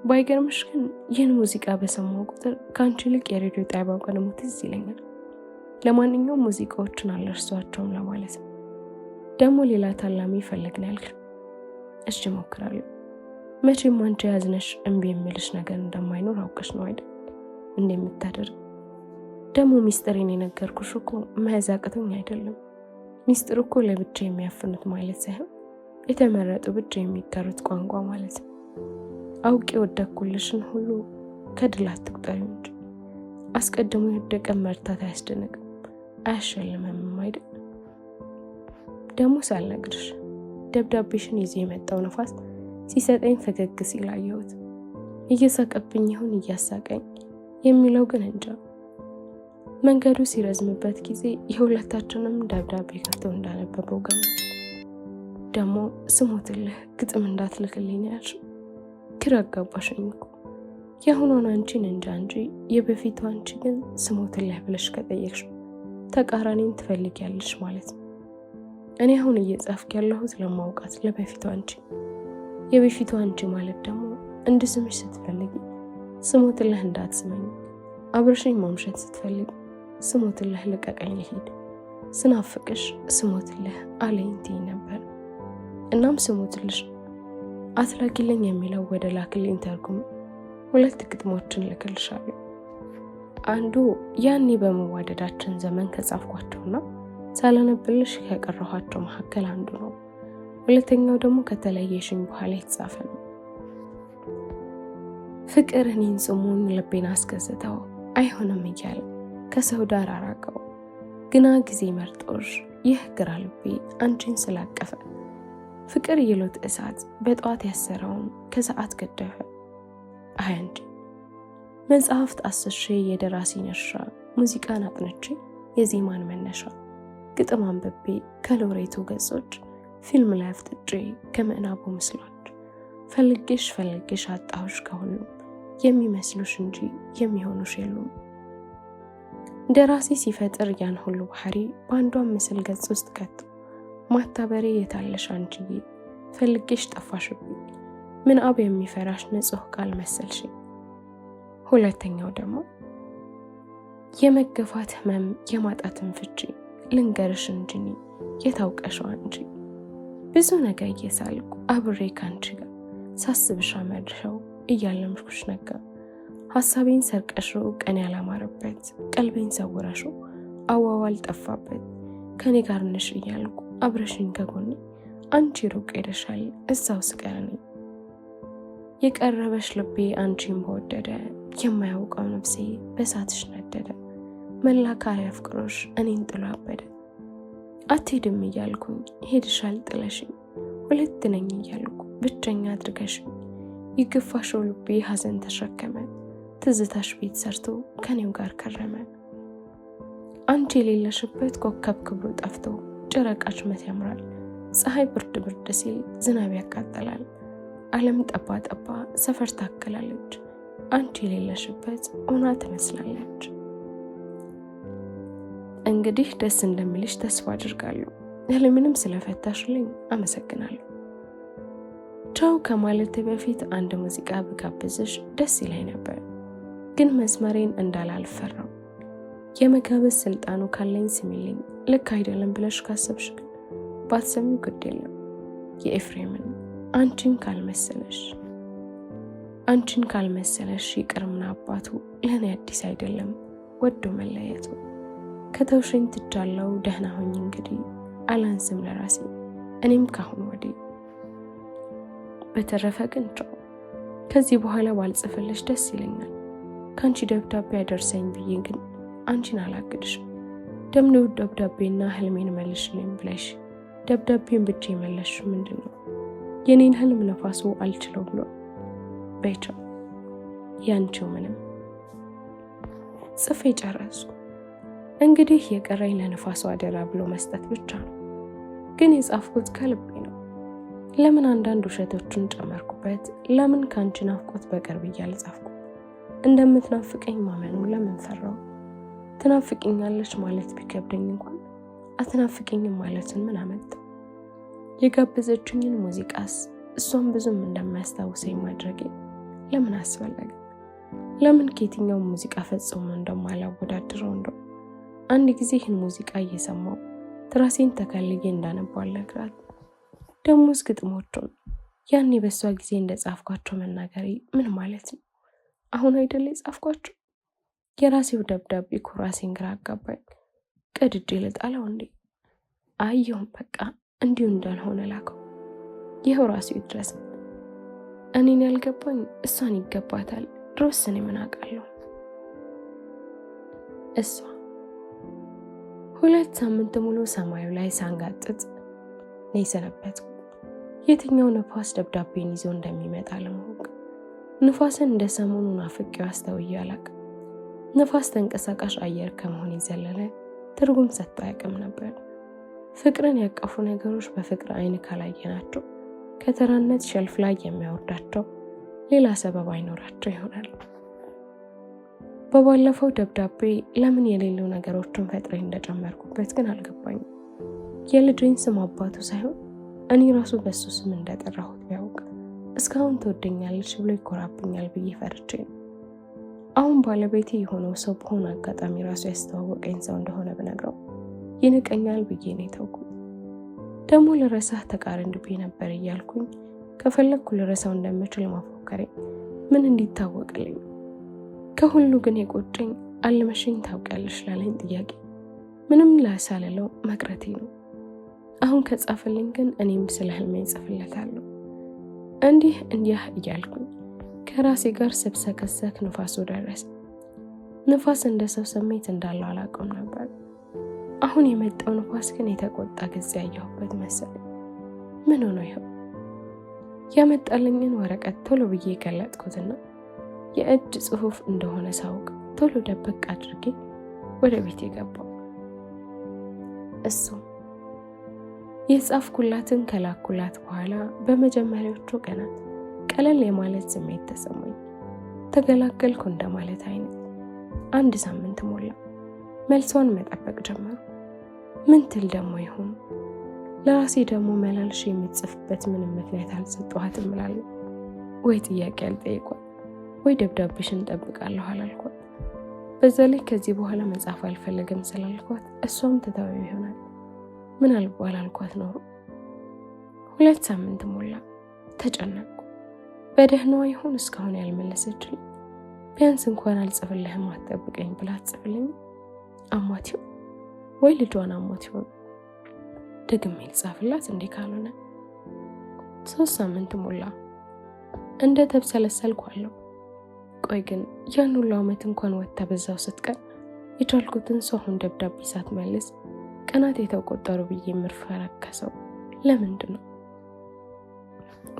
ባይገርምሽ ግን ይህን ሙዚቃ በሰማው ቁጥር ከአንቺ ይልቅ የሬዲዮ ጣቢያው ቀድሞ ትዝ ይለኛል። ለማንኛውም ሙዚቃዎችን አልረሷቸውም ለማለት ነው። ደግሞ ሌላ ታላሚ ይፈልግን ያልክ? እሺ እሞክራለሁ። መቼም አንቺ ያዝነሽ እምቢ የምልሽ ነገር እንደማይኖር አውቀሽ ነው አይደል እንደምታደርግ። ደግሞ ሚስጥሬን የነገርኩሽ እኮ መያዝ አቅቶኝ አይደለም። ሚስጥር እኮ ለብቻ የሚያፍኑት ማለት ሳይሆን የተመረጡ ብቻ የሚቀሩት ቋንቋ ማለት ነው። አውቄ ወደኩልሽን ሁሉ ከድል አትቁጠሪው እንጂ አስቀድሞ የወደቀ መርታት አያስደንቅም፣ አያሸልምም አይደል? ደግሞ ሳልነግርሽ ደብዳቤሽን ይዞ የመጣው ነፋስ ሲሰጠኝ ፈገግ ሲል አየሁት። እየሳቀብኝ ይሁን እያሳቀኝ የሚለው ግን እንጃ። መንገዱ ሲረዝምበት ጊዜ የሁለታችንም ደብዳቤ ከፍቶ እንዳነበበው ገና ደግሞ ስሞትልህ ግጥም እንዳትልክልኝ ያልሽው ግራ አጋባሽኝ እኮ። የአሁኗን አንቺን እንጃ እንጂ የበፊቱ አንቺ ግን ስሞትልህ ብለሽ ከጠየቅሽ ተቃራኒን ትፈልጊያለሽ ማለት ነው። እኔ አሁን እየጻፍክ ያለሁት ለማውቃት ለበፊቱ አንቺ። የበፊቱ አንቺ ማለት ደግሞ እንድስምሽ ስትፈልጊ ስሞትልህ እንዳትስመኝ፣ አብረሽኝ ማምሸት ስትፈልጊ ስሞትልህ ልቀቀኝ ልሂድ፣ ስናፍቅሽ ስሞትልህ አለኝ ትይ ነበር። እናም ስሞትልሽ አትላኪልኝ የሚለው ወደ ላክልኝ ተርጉም 2 ግጥሞችን ልክልሻለሁ። አንዱ ያኔ በመዋደዳችን ዘመን ከጻፍኳቸውና ሳላነብልሽ ከቀረኋቸው መካከል አንዱ ነው። ሁለተኛው ደግሞ ከተለየሽኝ በኋላ የተጻፈ ነው። ፍቅር እኔን ጽሙኝ ልቤን አስገዝተው አይሆንም እያለ ከሰው ዳር አራቀው። ግና ጊዜ መርጦሽ ይህ ግራ ልቤ አንቺን ስላቀፈ ፍቅር የሎት እሳት በጠዋት ያሰረውን ከሰዓት ገደፈ። አይ እንጂ መጽሐፍት አስሼ የደራሲን እርሻ፣ ሙዚቃን አጥንቼ የዜማን መነሻ፣ ግጥም አንብቤ ከሎሬቱ ገጾች፣ ፊልም ላይ አፍጥጬ ከምዕናቡ ምስሎች፣ ፈልጌሽ አጣሁሽ ከሁሉም የሚመስሉሽ እንጂ የሚሆኑሽ የሉም። ደራሲ ሲፈጥር ያን ሁሉ ባህሪ በአንዷን ምስል ገጽ ውስጥ ከቶ ማታበሬ የታለሽ አንቺዬ፣ ፈልጌሽ ጠፋሽብኝ፣ ምንአብ የሚፈራሽ ንጹሕ ቃል መሰልሽኝ። ሁለተኛው ደግሞ የመገፋት ህመም የማጣትን ፍቺ ልንገርሽ እንጂ የታውቀሽው አንቺ፣ ብዙ ነገር እየሳልኩ አብሬ ካንቺ ጋር ሳስብሽ አመድረው እያለምኩሽ ነጋ። ሐሳቤን ሰርቀሽው ቀን ያላማረበት፣ ቀልቤን ሰውረሽው አዋዋል ጠፋበት። ከኔ ጋር ነሽ እያልኩ አብረሽኝ ከጎኔ አንቺ ሩቅ ሄደሻል እዛው ስቀረኔ። የቀረበሽ ልቤ አንቺን በወደደ፣ የማያውቀው ነፍሴ በሳትሽ ነደደ። መላካሪ አፍቅሮሽ እኔን ጥሎ አበደ። አትሄድም እያልኩኝ ሄድሻል ጥለሽኝ፣ ሁለት ነኝ እያልኩ ብቸኛ አድርገሽኝ። ይገፋሽው ልቤ ሐዘን ተሸከመ፣ ትዝታሽ ቤት ሰርቶ ከኔው ጋር ከረመ። አንቺ የሌለሽበት ኮከብ ክብሩ ጠፍቶ፣ ጨረቃሽ መት ያምራል፣ ፀሐይ ብርድ ሲል ዝናብ ያቃጠላል። ዓለም ጠባ ጠባ ሰፈር ታከላለች፣ አንቺ የሌለሽበት ሆና ትመስላለች። እንግዲህ ደስ እንደሚልሽ ተስፋ አድርጋለሁ። ህልምንም ስለፈታሽልኝ አመሰግናለሁ። ቻው ከማለቴ በፊት አንድ ሙዚቃ ብጋብዝሽ ደስ ይለኝ ነበር፣ ግን መስመሬን እንዳላልፈራው። የመጋበዝ ስልጣኑ ካለኝ ስሚልኝ፣ ልክ አይደለም ብለሽ ካሰብሽ ግን ባትሰሚው ግድ የለም። የኤፍሬምን አንቺን ካልመሰለሽ ይቅር ምን አባቱ፣ ለእኔ አዲስ አይደለም ወዶ መለየቱ። ከተውሽኝ ትቻለው ደህና ሆኝ እንግዲህ፣ አላንስም ለራሴ እኔም ካሁን ወዲህ። በተረፈ ግን ቻው። ከዚህ በኋላ ባልጽፍልሽ ደስ ይለኛል። ካንቺ ደብዳቤ ያደርሰኝ ብዬ ግን አንቺን አላግድሽም። ደምነው ደብዳቤና ህልሜን መልሽልኝ ብለሽ ደብዳቤን ብቻ የመለሽ ምንድነው? የኔን ህልም ነፋሱ አልችለው ብሎ በይቻው። ያንቺው ምንም ጽፌ ጨረሱ። እንግዲህ የቀረኝ ለነፋሱ አደራ ብሎ መስጠት ብቻ ነው። ግን የጻፍኩት ከልቤ ነው። ለምን አንዳንድ ውሸቶችን ጨመርኩበት? ለምን ካንቺ ናፍቆት በቅርብ እያልጻፍኩ? እንደምትናፍቀኝ ማመኑ ለምን ፈራው? ትናፍቅኛለች ማለት ቢከብደኝ እንኳን አትናፍቅኝም ማለትን ምን አመጣ? የጋበዘችኝን ሙዚቃስ እሷን ብዙም እንደማያስታውሰኝ ማድረጌ ለምን አስፈለገ? ለምን ከየትኛው ሙዚቃ ፈጽሞ እንደማላወዳድረው እንደው አንድ ጊዜ ይህን ሙዚቃ እየሰማው ትራሴን ተከልዬ እንዳነባው አልነግራት። ደሞስ ግጥሞቹን ያኔ በሷ ጊዜ እንደጻፍኳቸው መናገሬ ምን ማለት ነው? አሁን አይደለ የጻፍኳቸው? የራሴው ደብዳቤ ኩራሴን ግራ አጋባኝ። ቀድጄ ልጣለው እንዴ? አየሁም በቃ እንዲሁ እንዳልሆነ ላከው። ይኸው ራሱ ይድረስ። እኔን ያልገባኝ እሷን ይገባታል። ድሮስ እኔ ምን አውቃለሁ? እሷ 2 ሳምንት ሙሉ ሰማዩ ላይ ሳንጋጥጥ ነው የሰነበትኩ። የትኛው ነፋስ ደብዳቤን ይዞ እንደሚመጣ ለማወቅ። ነፋስን እንደ ሰሞኑ ናፍቄው አስተውዬ አላውቅም። ነፋስ ተንቀሳቃሽ አየር ከመሆን የዘለለ ትርጉም ሰጥቶ አያውቅም ነበር። ፍቅርን ያቀፉ ነገሮች በፍቅር አይን ካላየናቸው ከተራነት ሸልፍ ላይ የሚያወርዳቸው ሌላ ሰበብ አይኖራቸው ይሆናል። በባለፈው ደብዳቤ ለምን የሌለው ነገሮችን ፈጥሬ እንደጨመርኩበት ግን አልገባኝም። የልጅን ስም አባቱ ሳይሆን እኔ ራሱ በሱ ስም እንደጠራሁት ቢያውቅ እስካሁን ትወደኛለች ብሎ ይኮራብኛል ብዬ ፈርቼ ነው። አሁን ባለቤቴ የሆነው ሰው በሆነ አጋጣሚ ራሱ ያስተዋወቀኝ ሰው እንደሆነ ብነግረው ይንቀኛል ብዬ ነው የተውኩት። ደግሞ ልረሳህ ተቃርንብኝ ነበር እያልኩኝ ከፈለግኩ ልረሳው እንደምችል ማፎከሬ ምን እንዲታወቅልኝ። ከሁሉ ግን የቆጨኝ አልመሽኝ ታውቂያለሽ ላለኝ ጥያቄ ምንም ላሳለለው መቅረቴ ነው። አሁን ከጻፈልኝ ግን እኔም ስለ ህልሜ ጽፍለታለሁ። እንዲህ እንዲህ እያልኩኝ ከራሴ ጋር ስብሰከሰክ ንፋሱ ደረሰ። ንፋስ እንደ ሰው ስሜት እንዳለው አላውቅም ነበር። አሁን የመጣው ንፋስ ግን የተቆጣ ጊዜ ያየሁበት መሰለኝ። ምን ሆኖ ይሆን? ያመጣልኝን ወረቀት ቶሎ ብዬ ገለጥኩትና የእጅ ጽሑፍ እንደሆነ ሳውቅ ቶሎ ደበቅ አድርጌ ወደ ቤት የገባው። እሱም የጻፍኩላትን ከላኩላት በኋላ በመጀመሪያዎቹ ቀናት ቀለል የማለት ስሜት ተሰማኝ። ተገላገልኩ እንደማለት አይነት። 1 ሳምንት ሞላ። መልሷን መጠበቅ ጀመሩ። ምን ትል ደግሞ ይሆን? ለራሴ ደግሞ መላልሽ የምትጽፍበት ምንም ምክንያት አልሰጠኋትም እላለሁ። ወይ ጥያቄ አልጠየቋት፣ ወይ ደብዳቤሽን እጠብቃለሁ አላልኳት። በዛ ላይ ከዚህ በኋላ መጻፍ አልፈልግም ስላልኳት እሷም ትተው ይሆናል ምን አልኳት ኖሮ። 2 ሳምንት ሞላ። ተጨነቅኩ። በደህናዋ ይሆን እስካሁን ያልመለሰችልኝ? ቢያንስ እንኳን አልጽፍልህም አትጠብቀኝ ብላ አትጽፍልኝ? አሟት ይሆን ወይ ልጇን አሟት ይሆን? ደግሜ ልጻፍላት እንዴ ካልሆነ? 3 ሳምንት ሞላ። እንደ ተብሰለሰልኩ አለው። ቆይ ግን ያን ሁሉ ዓመት እንኳን ወጥታ በዛው ስትቀር የቻልኩትን ሰው አሁን ደብዳቤ ሳትመልስ ቀናት የተቆጠሩ ብዬ የምርፈረከሰው ለምንድን ነው?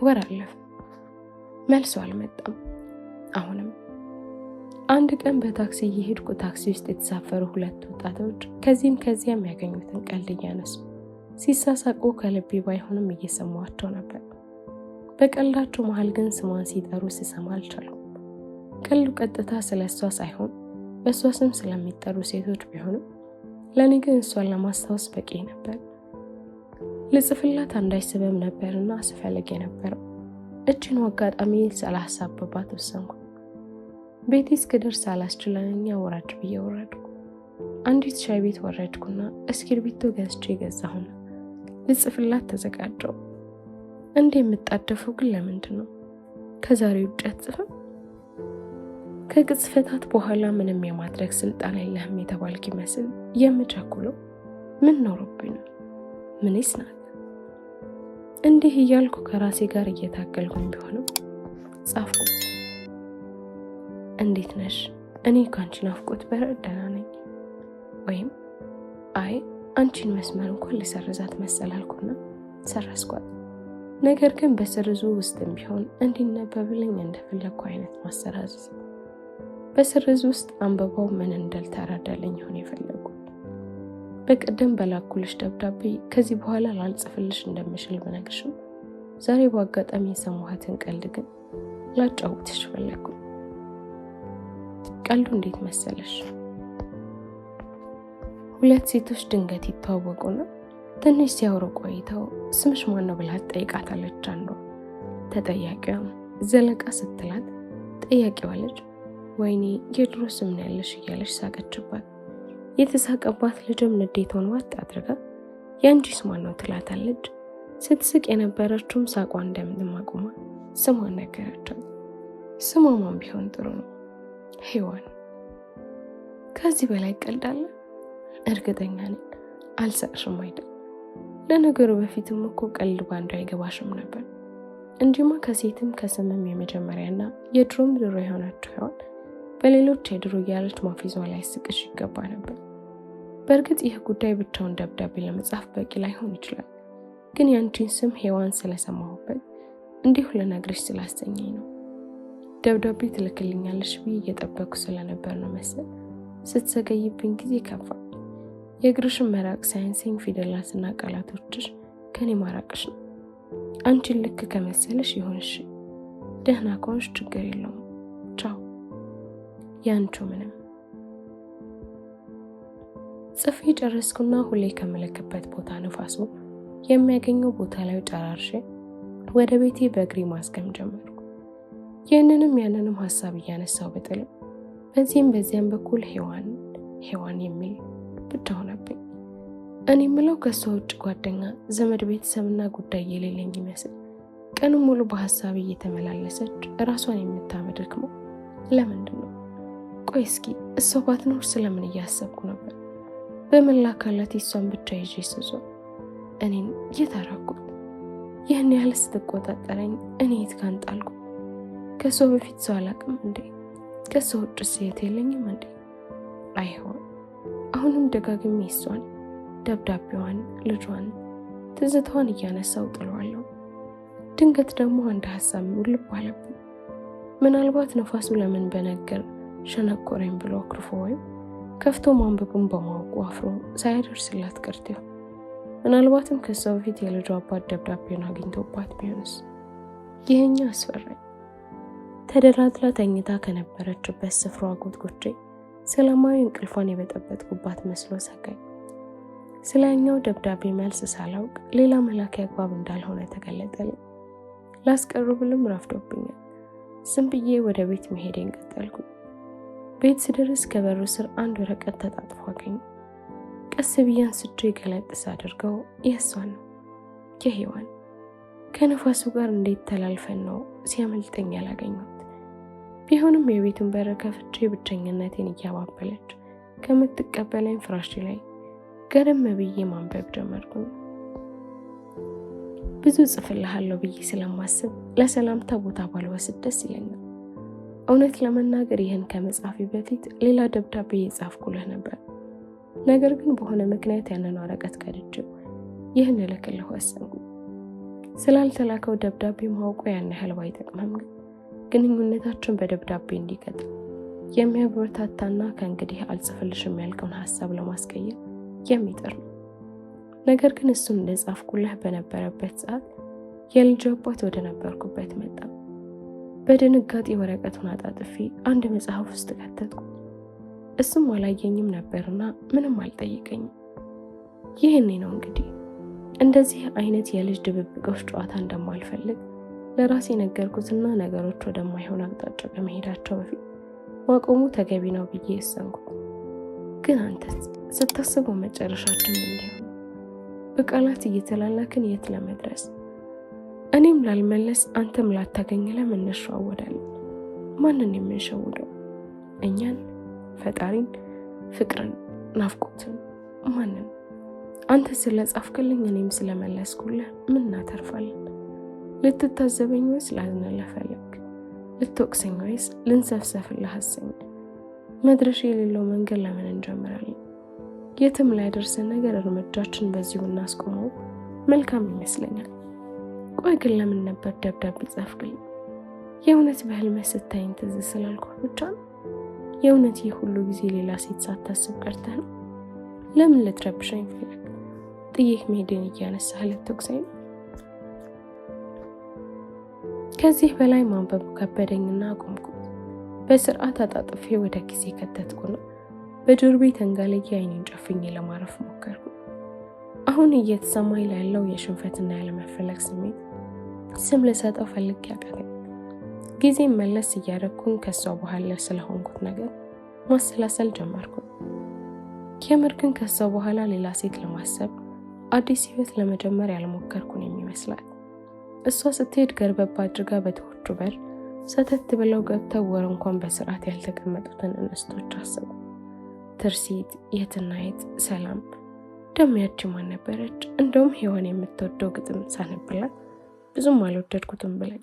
ወር አለፈ። መልሶ አልመጣም። አሁንም አንድ ቀን በታክሲ እየሄድኩ ታክሲ ውስጥ የተሳፈሩ 2 ወጣቶች ከዚህም ከዚያም ያገኙትን ቀልድ እያነሱ ሲሳሳቁ ከልቤ ባይሆንም እየሰማቸው ነበር። በቀልዳቸው መሃል ግን ስሟን ሲጠሩ ስሰማ አልቻልኩም። ቀልዱ ቀጥታ ስለ እሷ ሳይሆን በእሷ ስም ስለሚጠሩ ሴቶች ቢሆንም ለእኔ ግን እሷን ለማስታወስ በቂ ነበር። ልጽፍላት አንዳች ስበብ ነበርና ስፈልግ የነበረው እችን አጋጣሚ ስላሳበባት ወሰንኩ። ቤቴ እስክደርስ አላስችለኝ ወራጅ ብዬ ወረድኩ። አንዲት ሻይ ቤት ወረድኩና እስክርቢቶ ገዝቼ ገዛሁና ልጽፍላት ተዘጋጀው። እንዴ የምጣደፈው ግን ለምንድን ነው? ከዛሬ ውጭ አትጽፍም? ከቅጽፈታት በኋላ ምንም የማድረግ ስልጣን የለህም የተባልክ ይመስል የምቸኩለው ምን ኖሮብኝ ነው? ምንስ ናት? እንዲህ እያልኩ ከራሴ ጋር እየታገልኩኝ ቢሆንም ጻፍኩት። እንዴት ነሽ? እኔ ካንቺ ናፍቆት በረደና ነኝ። ወይም አይ አንቺን መስመር እንኳን ልሰርዛት መሰላልኩና ሰረስኳት። ነገር ግን በስርዙ ውስጥም ቢሆን እንዲነበብልኝ እንደፈለግኩ አይነት ማሰራዘዝ። በስርዙ ውስጥ አንበባው ምን እንዳልተረዳልኝ ሆነ የፈለጉ። በቀደም በላኩልሽ ደብዳቤ ከዚህ በኋላ ላልጽፍልሽ እንደምችል ብነግርሽም ዛሬ በአጋጣሚ የሰማኋትን ቀልድ ግን ላጫውትሽ ፈለግኩ። ቀልዱ እንዴት መሰለሽ? 2 ሴቶች ድንገት ይተዋወቁና ትንሽ ሲያወሩ ቆይተው ስምሽ ማን ነው ብላ ትጠይቃታለች አንዷ። ተጠያቂዋም ዘለቃ ስትላት ጠያቂዋ ልጅ ወይኔ የድሮ ስም ነው ያለሽ እያለች ሳቀችባት። የተሳቀባት ልጅም ንዴቷን ዋጥ አድርጋ ያንቺስ ማን ነው ትላታለች። ስትስቅ የነበረችውም ሳቋን እንደምትማቆማ ስሟን ነገረቻት። ስሟ ማን ቢሆን ጥሩ ነው? ሔዋን። ከዚህ በላይ ቀልዳለ? እርግጠኛ ነኝ አልሳቅሽም አይደል? ለነገሩ በፊትም እኮ ቀልድ ባንዱ አይገባሽም ነበር። እንጂማ ከሴትም ከስምም የመጀመሪያና የድሮም ድሮ የሆነችው ሔዋን በሌሎች የድሮ እያለች ማፊዟ ላይ ስቅሽ ይገባ ነበር። በእርግጥ ይህ ጉዳይ ብቻውን ደብዳቤ ለመጻፍ በቂ ላይሆን ይችላል። ግን ያንቺን ስም ሔዋን ስለሰማሁበት እንዲሁ ልነግርሽ ስላሰኘኝ ነው። ደብዳቤ ትልክልኛለሽ ብዬ እየጠበኩ ስለነበር ነው መሰል ስትዘገይብኝ ጊዜ ከፋ። የእግርሽን መራቅ ሳይንሰኝ ፊደላትና ቃላቶችሽ ከኔ ማራቅሽ ነው። አንቺን ልክ ከመሰለሽ ይሆንሽ። ደህና ከሆንሽ ችግር የለውም። ቻው። ያንቹ ምንም። ጽፌ ጨረስኩና ሁሌ ከመለክበት ቦታ ንፋሱ የሚያገኘው ቦታ ላይ ጨራርሼ ወደ ቤቴ በእግሬ ማስገም ጀመርኩ። ይህንንም ያንንም ሀሳብ እያነሳው በጥልም በዚህም በዚያም በኩል ሔዋን የሚል ብቻ ሆነብኝ። እኔ የምለው ከሷ ውጭ ጓደኛ፣ ዘመድ፣ ቤተሰብና ጉዳይ የሌለኝ ይመስል ቀኑን ሙሉ በሀሳብ እየተመላለሰች ራሷን የምታመድክመው ለምንድን ነው? ቆይ እስኪ እሷ ባትኖር ስለምን እያሰብኩ ነበር? በመላ አካላት እሷን ብቻ ይዤ ስዞር እኔን የታራኩት? ይህን ያህል ስትቆጣጠረኝ እኔ የት ጋር ጣልኩ? ከሷ በፊት ሰው አላውቅም እንዴ? ከሷ ውጭ ሴት የለኝም እንዴ? አይሆን። አሁንም ደጋግሜ እሷን፣ ደብዳቤዋን፣ ልጇን ትዝታዋን እያነሳው ጥሏለሁ። ድንገት ደግሞ አንድ ሀሳብ ውልብ አለብኝ። ምናልባት ነፋሱ ለምን በነገር ሸነቆረኝ ብሎ አኩርፎ ወይም ከፍቶ ማንበቡን በማወቁ አፍሮ ሳያደርስላት ቀርቶ ይሆን? ምናልባትም ከሷ በፊት የልጇ አባት ደብዳቤውን አግኝቶባት ቢሆንስ? ይህኛ አስፈራኝ። ተደላድላ ተኝታ ከነበረችበት ስፍራ ጎትጎቼ ሰላማዊ እንቅልፏን የበጠበጥኩባት መስሎ ሰጋኝ። ስለኛው ደብዳቤ መልስ ሳላውቅ ሌላ መላክ አግባብ እንዳልሆነ ተገለጠልኝ። ላስቀሩ ብልም ረፍዶብኛል። ዝም ብዬ ወደ ቤት መሄዴን ቀጠልኩ። ቤት ስደርስ ከበሩ ስር አንድ ወረቀት ተጣጥፎ አገኘ። ቀስ ብዬ አንስቼ ገለጥ ሳደርገው የእሷን ነው፣ የሔዋን። ከነፋሱ ጋር እንዴት ተላልፈን ነው ሲያመልጠኝ ያላገኘሁት። ቢሆንም የቤቱን በር ከፍቼ ብቸኝነቴን እያባበለች ከምትቀበለኝ ፍራሽ ላይ ገረም ብዬ ማንበብ ጀመርኩኝ። ብዙ ጽፍልሃለሁ ብዬ ስለማስብ ለሰላምታ ቦታ ባልወስድ ደስ ይለኛል። እውነት ለመናገር ይህን ከመጻፌ በፊት ሌላ ደብዳቤ የጻፍኩልህ ነበር። ነገር ግን በሆነ ምክንያት ያንን ወረቀት ቀድጄው ይህን ልክልህ ወሰንኩ። ስላልተላከው ደብዳቤ ማውቁ ያን ያህል ባይጠቅምም ግን ግንኙነታችን በደብዳቤ እንዲቀጥል የሚያበረታታና ከእንግዲህ አልጽፍልሽም ያልከውን ሀሳብ ለማስቀየር የሚጥር ነው። ነገር ግን እሱን እንደጻፍኩልህ በነበረበት ሰዓት የልጅ አባት ወደ ነበርኩበት መጣ። በድንጋጤ ወረቀቱን አጣጥፌ አንድ መጽሐፍ ውስጥ ከተትኩ። እሱም አላየኝም ነበርና ምንም አልጠየቀኝም። ይህኔ ነው እንግዲህ እንደዚህ አይነት የልጅ ድብብቆሽ ጨዋታ እንደማልፈልግ ለራሴ ነገርኩትና ነገሮች ወደማይሆን አቅጣጫ ከመሄዳቸው በፊት ማቆሙ ተገቢ ነው ብዬ ወሰንኩ። ግን አንተስ ስታስበው መጨረሻችን እንዲሆን በቃላት እየተላላክን የት ለመድረስ? እኔም ላልመለስ አንተም ላታገኝ ለምን እንሸዋወዳለን? ማንን የምንሸውደው? እኛን፣ ፈጣሪን፣ ፍቅርን፣ ናፍቆትን? ማንን? አንተ ስለጻፍክልኝ እኔም ስለመለስኩልህ ምን እናተርፋለን? ልትታዘበኝ ወይስ ላዝንልህ ፈለግ? ልትወቅሰኝ ወይስ ልንሰፍሰፍልህ አሰኝ? መድረሻ የሌለው መንገድ ለምን እንጀምራለን? የትም ላይ ደርሰን ነገር እርምጃችን በዚሁ እናስቆመው መልካም ይመስለኛል። ቆይ ግን ለምን ነበር ደብዳቤ ጻፍክልኝ? የእውነት በህልምህ ስታይኝ ትዝ ስላልኩህ ብቻ ነው? የእውነት ይህ ሁሉ ጊዜ ሌላ ሴት ሳታስብ ቀርተህ ነው? ለምን ልትረብሸኝ ፈለግ? ጥዬህ መሄድን እያነሳህ ልትወቅሰኝ ነው? ከዚህ በላይ ማንበቡ ከበደኝና አቆምኩ። በስርዓት አጣጥፌ ወደ ጊዜ ከተትኩና በጆሮቤ ተንጋለዬ አይኔን ጨፍኜ ለማረፍ ሞከርኩ። አሁን እየተሰማኝ ላለው የሽንፈትና ያለመፈለግ ስሜት ስም ልሰጠው ፈልጌ ያቃተኝ። ጊዜም መለስ እያደረኩኝ ከሷ በኋላ ስለሆንኩት ነገር ማሰላሰል ጀመርኩ። የምር ግን ከሷ በኋላ ሌላ ሴት ለማሰብ አዲስ ህይወት ለመጀመር ያልሞከርኩን የሚመስላት። እሷ ስትሄድ ገርበባ አድርጋ በተወቹ በር ሰተት ብለው ገብተው ወር እንኳን በስርዓት ያልተቀመጡትን እንስቶች አሰቡ። ትርሲት፣ የትናየት፣ ሰላም። ደሞ ያቺ ማን ነበረች? እንደውም ሔዋን የምትወደው ግጥም ሳነብላት ብዙም አልወደድኩትም ብላኝ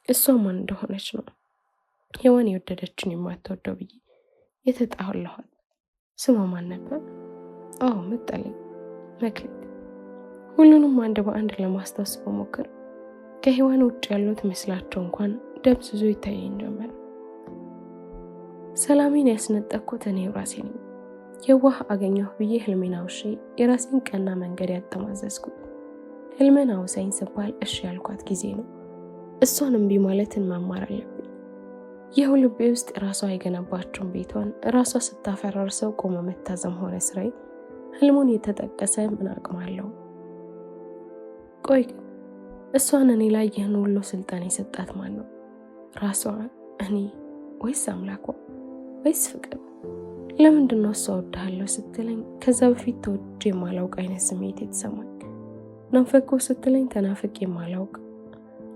እሷ ማን እንደሆነች ነው ሔዋን የወደደችን የማትወደው ብዬ የተጣሁለኋት። ስሟ ማን ነበር? አዎ መጣልኝ፣ መክሊት። ሁሉንም አንድ በአንድ ለማስታወስ በሞክር ከሔዋን ውጭ ያሉት መስላቸው እንኳን ደብዝዞ ይታየኝ ጀመር። ሰላሜን ያስነጠቅኩት እኔው ራሴ ነኝ። የዋህ አገኘሁ ብዬ ህልሜን አውሼ የራሴን ቀና መንገድ ያጠማዘዝኩት። ህልሜን አውሳኝ ስባል እሺ ያልኳት ጊዜ ነው። እሷን እምቢ ማለትን መማር አለብኝ። ይኸው ልቤ ውስጥ ራሷ የገነባቸውን ቤቷን ራሷ ስታፈራርሰው ቆሞ መታዘም ሆነ ስራዬ ህልሙን የተጠቀሰ ምን አቅም አለው? ቆይ ግን እሷን እኔ ላይ ይህን ሁሉ ስልጣን የሰጣት ማን ነው? ራሷ፣ እኔ፣ ወይስ አምላኳ፣ ወይስ ፍቅር? ለምንድን ነው እሷ እወድሃለሁ ስትለኝ ከዛ በፊት ተወድጄ የማላውቅ አይነት ስሜት የተሰማኝ? ናፈቅኩ ስትለኝ ተናፍቄ የማላውቅ፣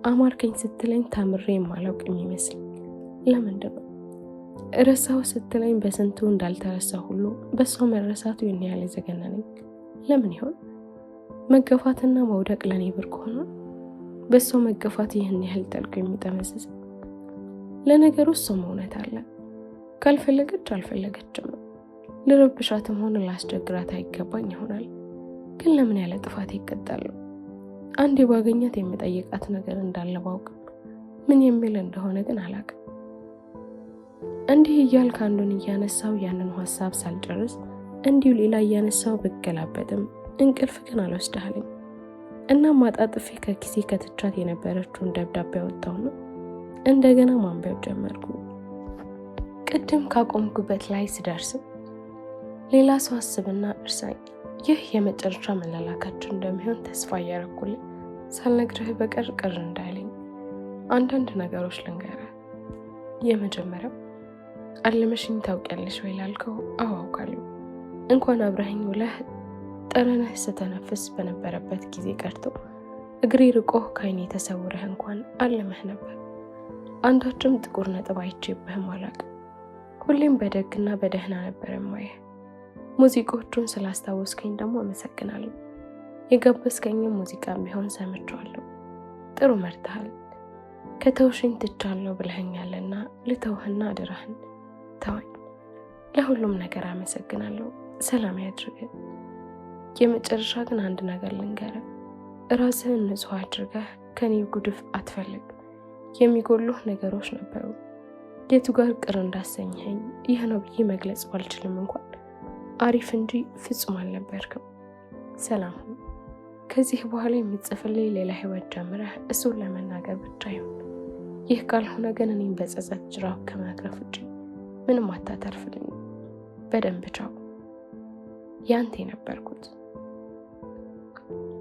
አማርከኝ ስትለኝ ታምሬ የማላውቅ የሚመስል ለምንድን ነው? ረሳው ስትለኝ በስንቱ እንዳልተረሳ ሁሉ በሷ መረሳቱ ይህን ያህል ዘገነነኝ ለምን ይሆን? መገፋትና መውደቅ ለኔ ብርቅ ሆኖ በሷ መገፋት ይህን ያህል ጠልቆ የሚጠመዝዝ? ለነገሩ እሷም እውነት አለ። ካልፈለገች አልፈለገችም ነው። ልረብሻትም ሆነ ላስቸግራት አይገባኝ ይሆናል። ግን ለምን ያለ ጥፋት ይቀጣሉ? አንዴ ባገኛት የምጠይቃት ነገር እንዳለ ባውቅም ምን የሚል እንደሆነ ግን አላውቅም። እንዲህ እያልክ አንዱን እያነሳው ያንን ሀሳብ ሳልጨርስ እንዲሁ ሌላ እያነሳው ብገላበጥም እንቅልፍ ግን አልወስድሃለኝ እና ማጣጥፌ ከኪሴ ከትቻት የነበረችውን ደብዳቤ አወጣውና እንደገና ማንበብ ጀመርኩ። ቅድም ካቆምኩበት ላይ ስደርስም ሌላ ሰው አስብና እርሳኝ፣ ይህ የመጨረሻ መላላካችን እንደሚሆን ተስፋ እያረኩልኝ ሳልነግርህ በቀር ቅር እንዳይለኝ አንዳንድ ነገሮች ልንገርህ። የመጀመሪያው አልመሽኝ ታውቂያለሽ ወይ ላልከው፣ አዎ አውቃለሁ። እንኳን አብረኸኝ ውለህ ጠረንህ ስተነፍስ በነበረበት ጊዜ ቀርቶ እግሬ ርቆህ ከዓይኔ ተሰውረህ እንኳን አልመህ ነበር። አንዳችም ጥቁር ነጥብ አይቼብህም አላውቅም። ሁሌም በደግና በደህና ነበር የማየህ። ሙዚቃዎቹን ስላስታወስከኝ ደግሞ አመሰግናለሁ። የጋበዝከኝም ሙዚቃም ቢሆን ሰምቼዋለሁ። ጥሩ መርጠሃል። ከተውሽኝ ትቻለሁ ብለኸኛልና ልተውህና አደራህን ተወኝ። ለሁሉም ነገር አመሰግናለሁ። ሰላም ያድርግህ። የመጨረሻ ግን አንድ ነገር ልንገርህ። ራስህን ንጹህ አድርገህ ከኔ ጉድፍ አትፈልግ። የሚጎሉህ ነገሮች ነበሩ። የቱ ጋር ቅር እንዳሰኘኸኝ ይህ ነው ብዬ መግለጽ ባልችልም እንኳን አሪፍ እንጂ ፍጹም አልነበርክም። ሰላም ሁን። ከዚህ በኋላ የምትጽፍልኝ ሌላ ህይወት ጀምረህ እሱን ለመናገር ብቻ ይሁን። ይህ ካልሆነ ግን እኔም በጸጸት ጅራፍ ከመግረፍ ውጭ ምንም አታተርፍልኝ። በደንብ ቻው። ያንተ የነበርኩት።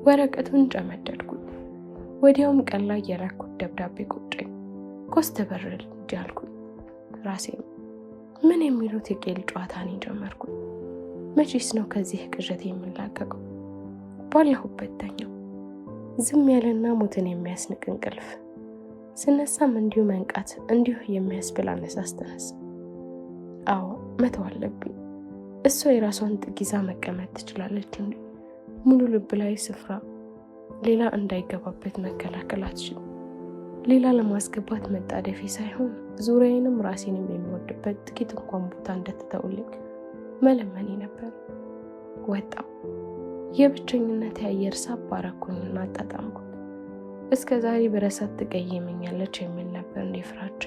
ወረቀቱን ጨመደድኩት። ወዲያውም ቀን ላይ የላኩት ደብዳቤ ቁጭኝ ኮስተበረል እንጂ አልኩኝ። ራሴም ምን የሚሉት የቄል ጨዋታን ጀመርኩት። መቼስ ነው ከዚህ ቅዠት የምላቀቀው? ባለሁበት ተኛው። ዝም ያለና ሞትን የሚያስንቅ እንቅልፍ። ስነሳም እንዲሁ መንቃት እንዲሁ የሚያስብል አነሳስ ተነሳ። አዎ መተው አለብኝ። እሷ የራሷን ጥግ ይዛ መቀመጥ ትችላለች እንዴ? ሙሉ ልብ ላይ ስፍራ ሌላ እንዳይገባበት መከላከል አትችልም። ሌላ ለማስገባት መጣደፊ ሳይሆን ዙሪያዬንም ራሴንም የሚወድበት ጥቂት እንኳን ቦታ እንደተተውልኝ መለመኔ ነበር። ወጣው። የብቸኝነት የአየር ሳብ ባረኩኝና አጣጣምኩት። እስከ ዛሬ በረሳት ትቀየመኛለች የሚል ነበር እንዴ ፍራቼ።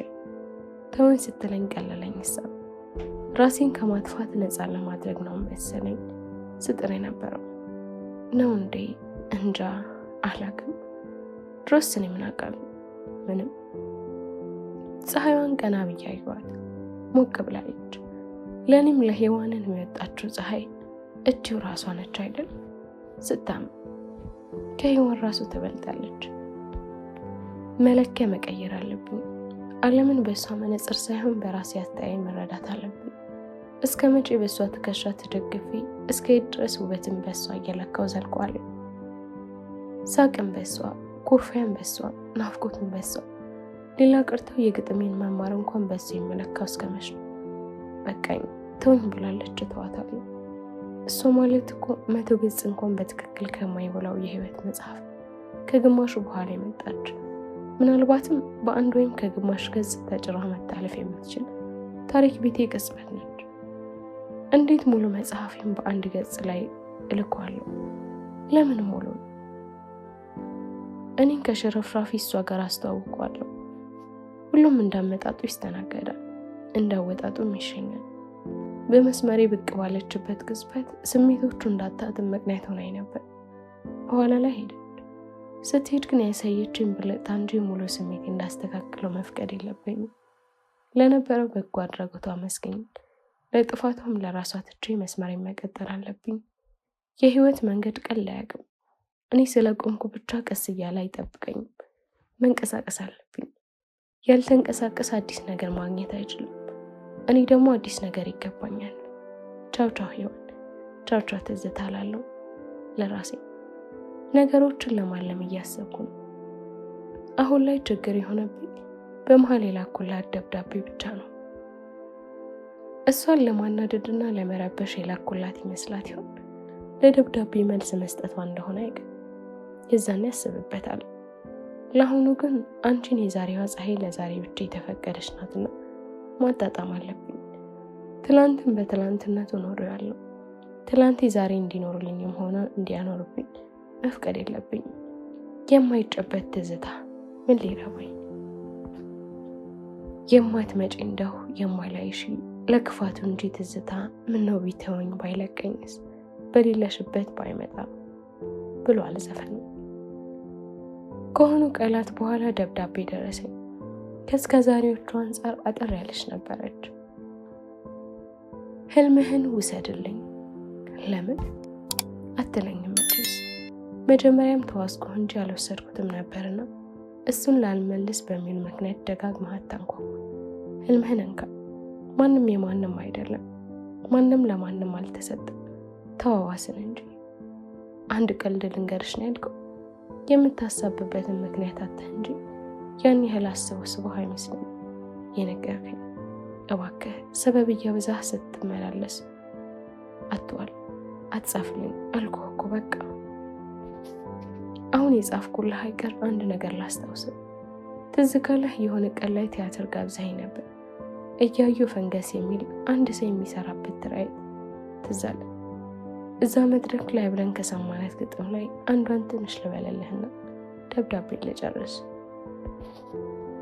ተወን ስትለኝ ቀለለኝ። ሳብ ራሴን ከማጥፋት ነፃ ለማድረግ ነው መሰለኝ ስጥር የነበረው ነው እንዴ? እንጃ አላቅም። ድሮስ እኔ ምን አውቃለሁ? ምንም። ፀሐይዋን ቀና ብዬ አየኋት። ሞቅ ብላለች። ለእኔም ለሔዋንን የወጣችው ፀሐይ እጅው ራሷ ነች አይደል? ስታም ከሔዋን ራሱ ትበልጣለች። መለኪያ መቀየር አለብኝ። ዓለምን በእሷ መነጽር ሳይሆን በራሴ አስተያይ መረዳት አለብኝ። እስከ መቼ በእሷ ትከሻ ተደግፌ እስከ የት ድረስ ውበትን በእሷ እየለካው ዘልቋለሁ? ሳቅን በእሷ፣ ኩርፊያን በእሷ፣ ናፍቆትን በእሷ፣ ሌላ ቀርተው የግጥሜን መማር እንኳን በእሷ የምለካው እስከ መች ነው? በቃኝ ተወኝ ብላለች፣ ተዋታለሁ። እሷ ማለት እኮ 100 ገጽ እንኳን በትክክል ከማይሞላው የህይወት መጽሐፍ ከግማሹ በኋላ የመጣች ምናልባትም በአንድ ወይም ከግማሽ ገጽ ተጭራ መታለፍ የምትችል ታሪክ ቤቴ ቅጽበት ነች። እንዴት ሙሉ መጽሐፌን በአንድ ገጽ ላይ እልኳለሁ? ለምን ሙሉ? እኔን ከሽርፍራፊ እሷ ጋር አስተዋውቀዋለሁ። ሁሉም እንዳመጣጡ ይስተናገዳል፣ እንዳወጣጡም ይሸኛል። በመስመሬ ብቅ ባለችበት ቅጽበት ስሜቶቹ እንዳታትም ምክንያት ሆናኝ ነበር። በኋላ ላይ ሄደች። ስትሄድ ግን ያሳየችኝ ብልጭታ እንጂ ሙሉ ስሜት እንዳስተካክለው መፍቀድ የለብኝም። ለነበረው በጎ አድራጎቷ አመስገኝ፣ ለጥፋቷም ለራሷ ትቼ መስመሬን መቀጠል አለብኝ። የህይወት መንገድ ቀል አያውቅም። እኔ ስለቆምኩ ብቻ ቀስ እያለ አይጠብቀኝም። መንቀሳቀስ አለብኝ። ያልተንቀሳቀስ አዲስ ነገር ማግኘት አይችልም። እኔ ደግሞ አዲስ ነገር ይገባኛል። ቻው ቻው ሔዋን፣ ቻው ቻው ትዝታ እላለሁ ለራሴ። ነገሮችን ለማለም እያሰብኩ ነው። አሁን ላይ ችግር የሆነብኝ በመሀል የላኩላት ደብዳቤ ብቻ ነው። እሷን ለማናደድና ለመረበሽ የላኩላት ይመስላት ይሆን? ለደብዳቤ መልስ መስጠቷ እንደሆነ አይቀር። የዛኔ ያስብበታል። ለአሁኑ ግን አንቺን የዛሬዋ ፀሐይ ለዛሬ ብቻ የተፈቀደች ናትና ማጣጣም አለብኝ። ትላንትን በትላንትነቱ ኖሬዋለሁ። ትላንቴ ዛሬ እንዲኖርልኝም ሆነ እንዲያኖርብኝ መፍቀድ የለብኝም። የማይጨበት ትዝታ ምን ሊረባኝ? የማትመጪ እንደው የማላይሽ ለክፋቱ እንጂ ትዝታ ምነው ቢተወኝ ባይለቀኝስ በሌለሽበት ባይመጣ ብሏል ዘፈኑ። ከሆኑ ቀናት በኋላ ደብዳቤ ደረሰኝ። ከእስከዛሬዎቹ አንጻር አጠር ያለች ነበረች። ህልምህን ውሰድልኝ። ለምን አትለኝም መቼስ። መጀመሪያም ተዋስኩህ እንጂ አልወሰድኩትም ነበርና እሱን ላልመልስ በሚል ምክንያት ደጋግመህ አታንኳኳ። ህልምህን እንካ። ማንም የማንም አይደለም። ማንም ለማንም አልተሰጠም። ተዋዋስን እንጂ። አንድ ቀልድ ልንገርሽ ነው ያልከው። የምታሳብበትን ምክንያት አተህ እንጂ ያን ያህል አስበው አይመስልም የነገርከኝ። እባክህ ሰበብ እያበዛህ ስትመላለስ አትዋል። አትጻፍልኝ አልኩህ እኮ በቃ። አሁን የጻፍኩልህ አይቀር አንድ ነገር ላስታውስ። ትዝ ካለህ የሆነ ቀን ላይ ቲያትር ጋብዛኝ ነበር። እያዩ ፈንገስ የሚል አንድ ሰው የሚሰራበት ትርኢት ትዝ አለ። እዛ መድረክ ላይ አብረን ከሰማናት ግጥም ላይ አንዷን ትንሽ ልበለልህና ደብዳቤ ልጨርስ።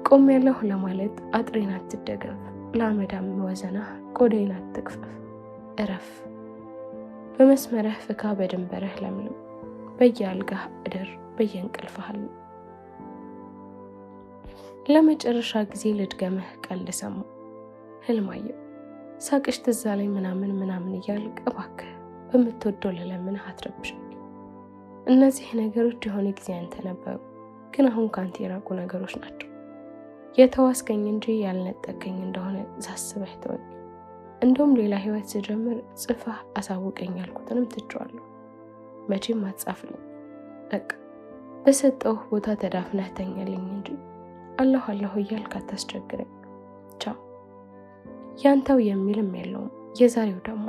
ቆም ያለሁ ለማለት አጥሬን አትደገፍ፣ ለአመዳም ወዘናህ ቆዳዬን አትቅፈፍ። እረፍ በመስመርህ ፍካ፣ በድንበርህ ለምልም፣ በየአልጋህ እደር፣ በየእንቅልፍህ አልም። ለመጨረሻ ጊዜ ልድገምህ ቀልድ ሰማሁ፣ ህልም አየሁ። ሳቅሽ ትዝ አለኝ ምናምን እያልክ እባክህ በምትወደው ለለምንህ አትረብሽኝ። እነዚህ ነገሮች የሆነ ጊዜ አንተ ነበሩ፣ ግን አሁን ካንተ የራቁ ነገሮች ናቸው። የተዋስከኝ እንጂ ያልነጠቀኝ እንደሆነ ሳስበህ ተወኝ። እንደውም ሌላ ህይወት ስጀምር ጽፈህ አሳውቀኝ ያልኩትንም ትቼዋለሁ። መቼም አትጻፍልኝ። በቃ በሰጠውህ ቦታ ተዳፍነህ ተኛልኝ እንጂ አለሁ እያልክ አታስቸግረኝ። ቻው። ያንተው የሚልም የለውም። የዛሬው ደግሞ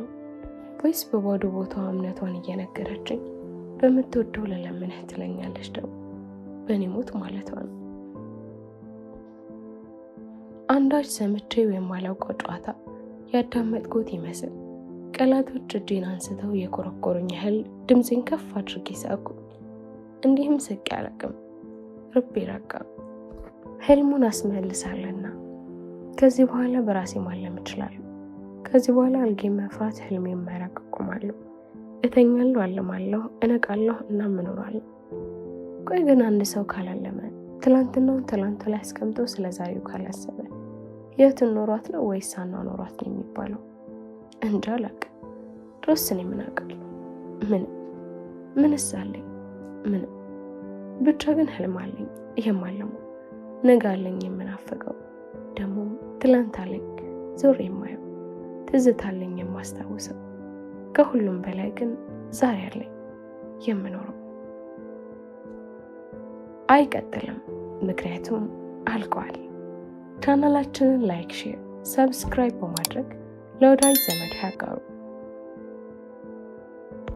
ወይስ በባዶ ቦታው እምነቷን እየነገረችኝ በምትወደው ለለምንህ ትለኛለች። ደግሞ በእኔ ሞት ማለቷ ነው። አንዳች ሰምቼ የማላውቀው ጨዋታ ያዳመጥኩት ይመስል ቃላቶች እጄን አንስተው የኮረኮሩኝ ያህል ድምፄን ከፍ አድርጌ ሳቅኩ። እንዲህም ስቄ አላውቅም። ርቤ ረጋ። ህልሙን አስመልሳለና ከዚህ በኋላ በራሴ ማለም እችላለሁ። ከዚህ በኋላ አልጌ መፍራት ህልሜ የማይራቅ ቆማለሁ። እተኛለሁ፣ አልማለሁ፣ እነቃለሁ እና እኖራለሁ። ቆይ ግን አንድ ሰው ካላለመ ትላንትናውን ትላንቱ ላይ አስቀምጦ ስለዛሬው ካላሰበ የቱን ኖሯት ነው ወይስ አኗኗሯት ነው የሚባለው? እንጃ አላውቅም። ድሮስ እኔ ምን አውቃለሁ? ምንስ አለኝ? ምንም። ብቻ ግን ህልም አለኝ የማለመው፣ ነገ አለኝ የምናፍቀው፣ ደግሞ ትላንት አለኝ ዞር የማየው፣ ትዝታ አለኝ የማስታውሰው። ከሁሉም በላይ ግን ዛሬ አለኝ የምኖረው። አይቀጥልም፣ ምክንያቱም አልቋል። ቻናላችንን ላይክ፣ ሼር፣ ሰብስክራይብ በማድረግ ለወዳጅ ዘመድ ያጋሩ።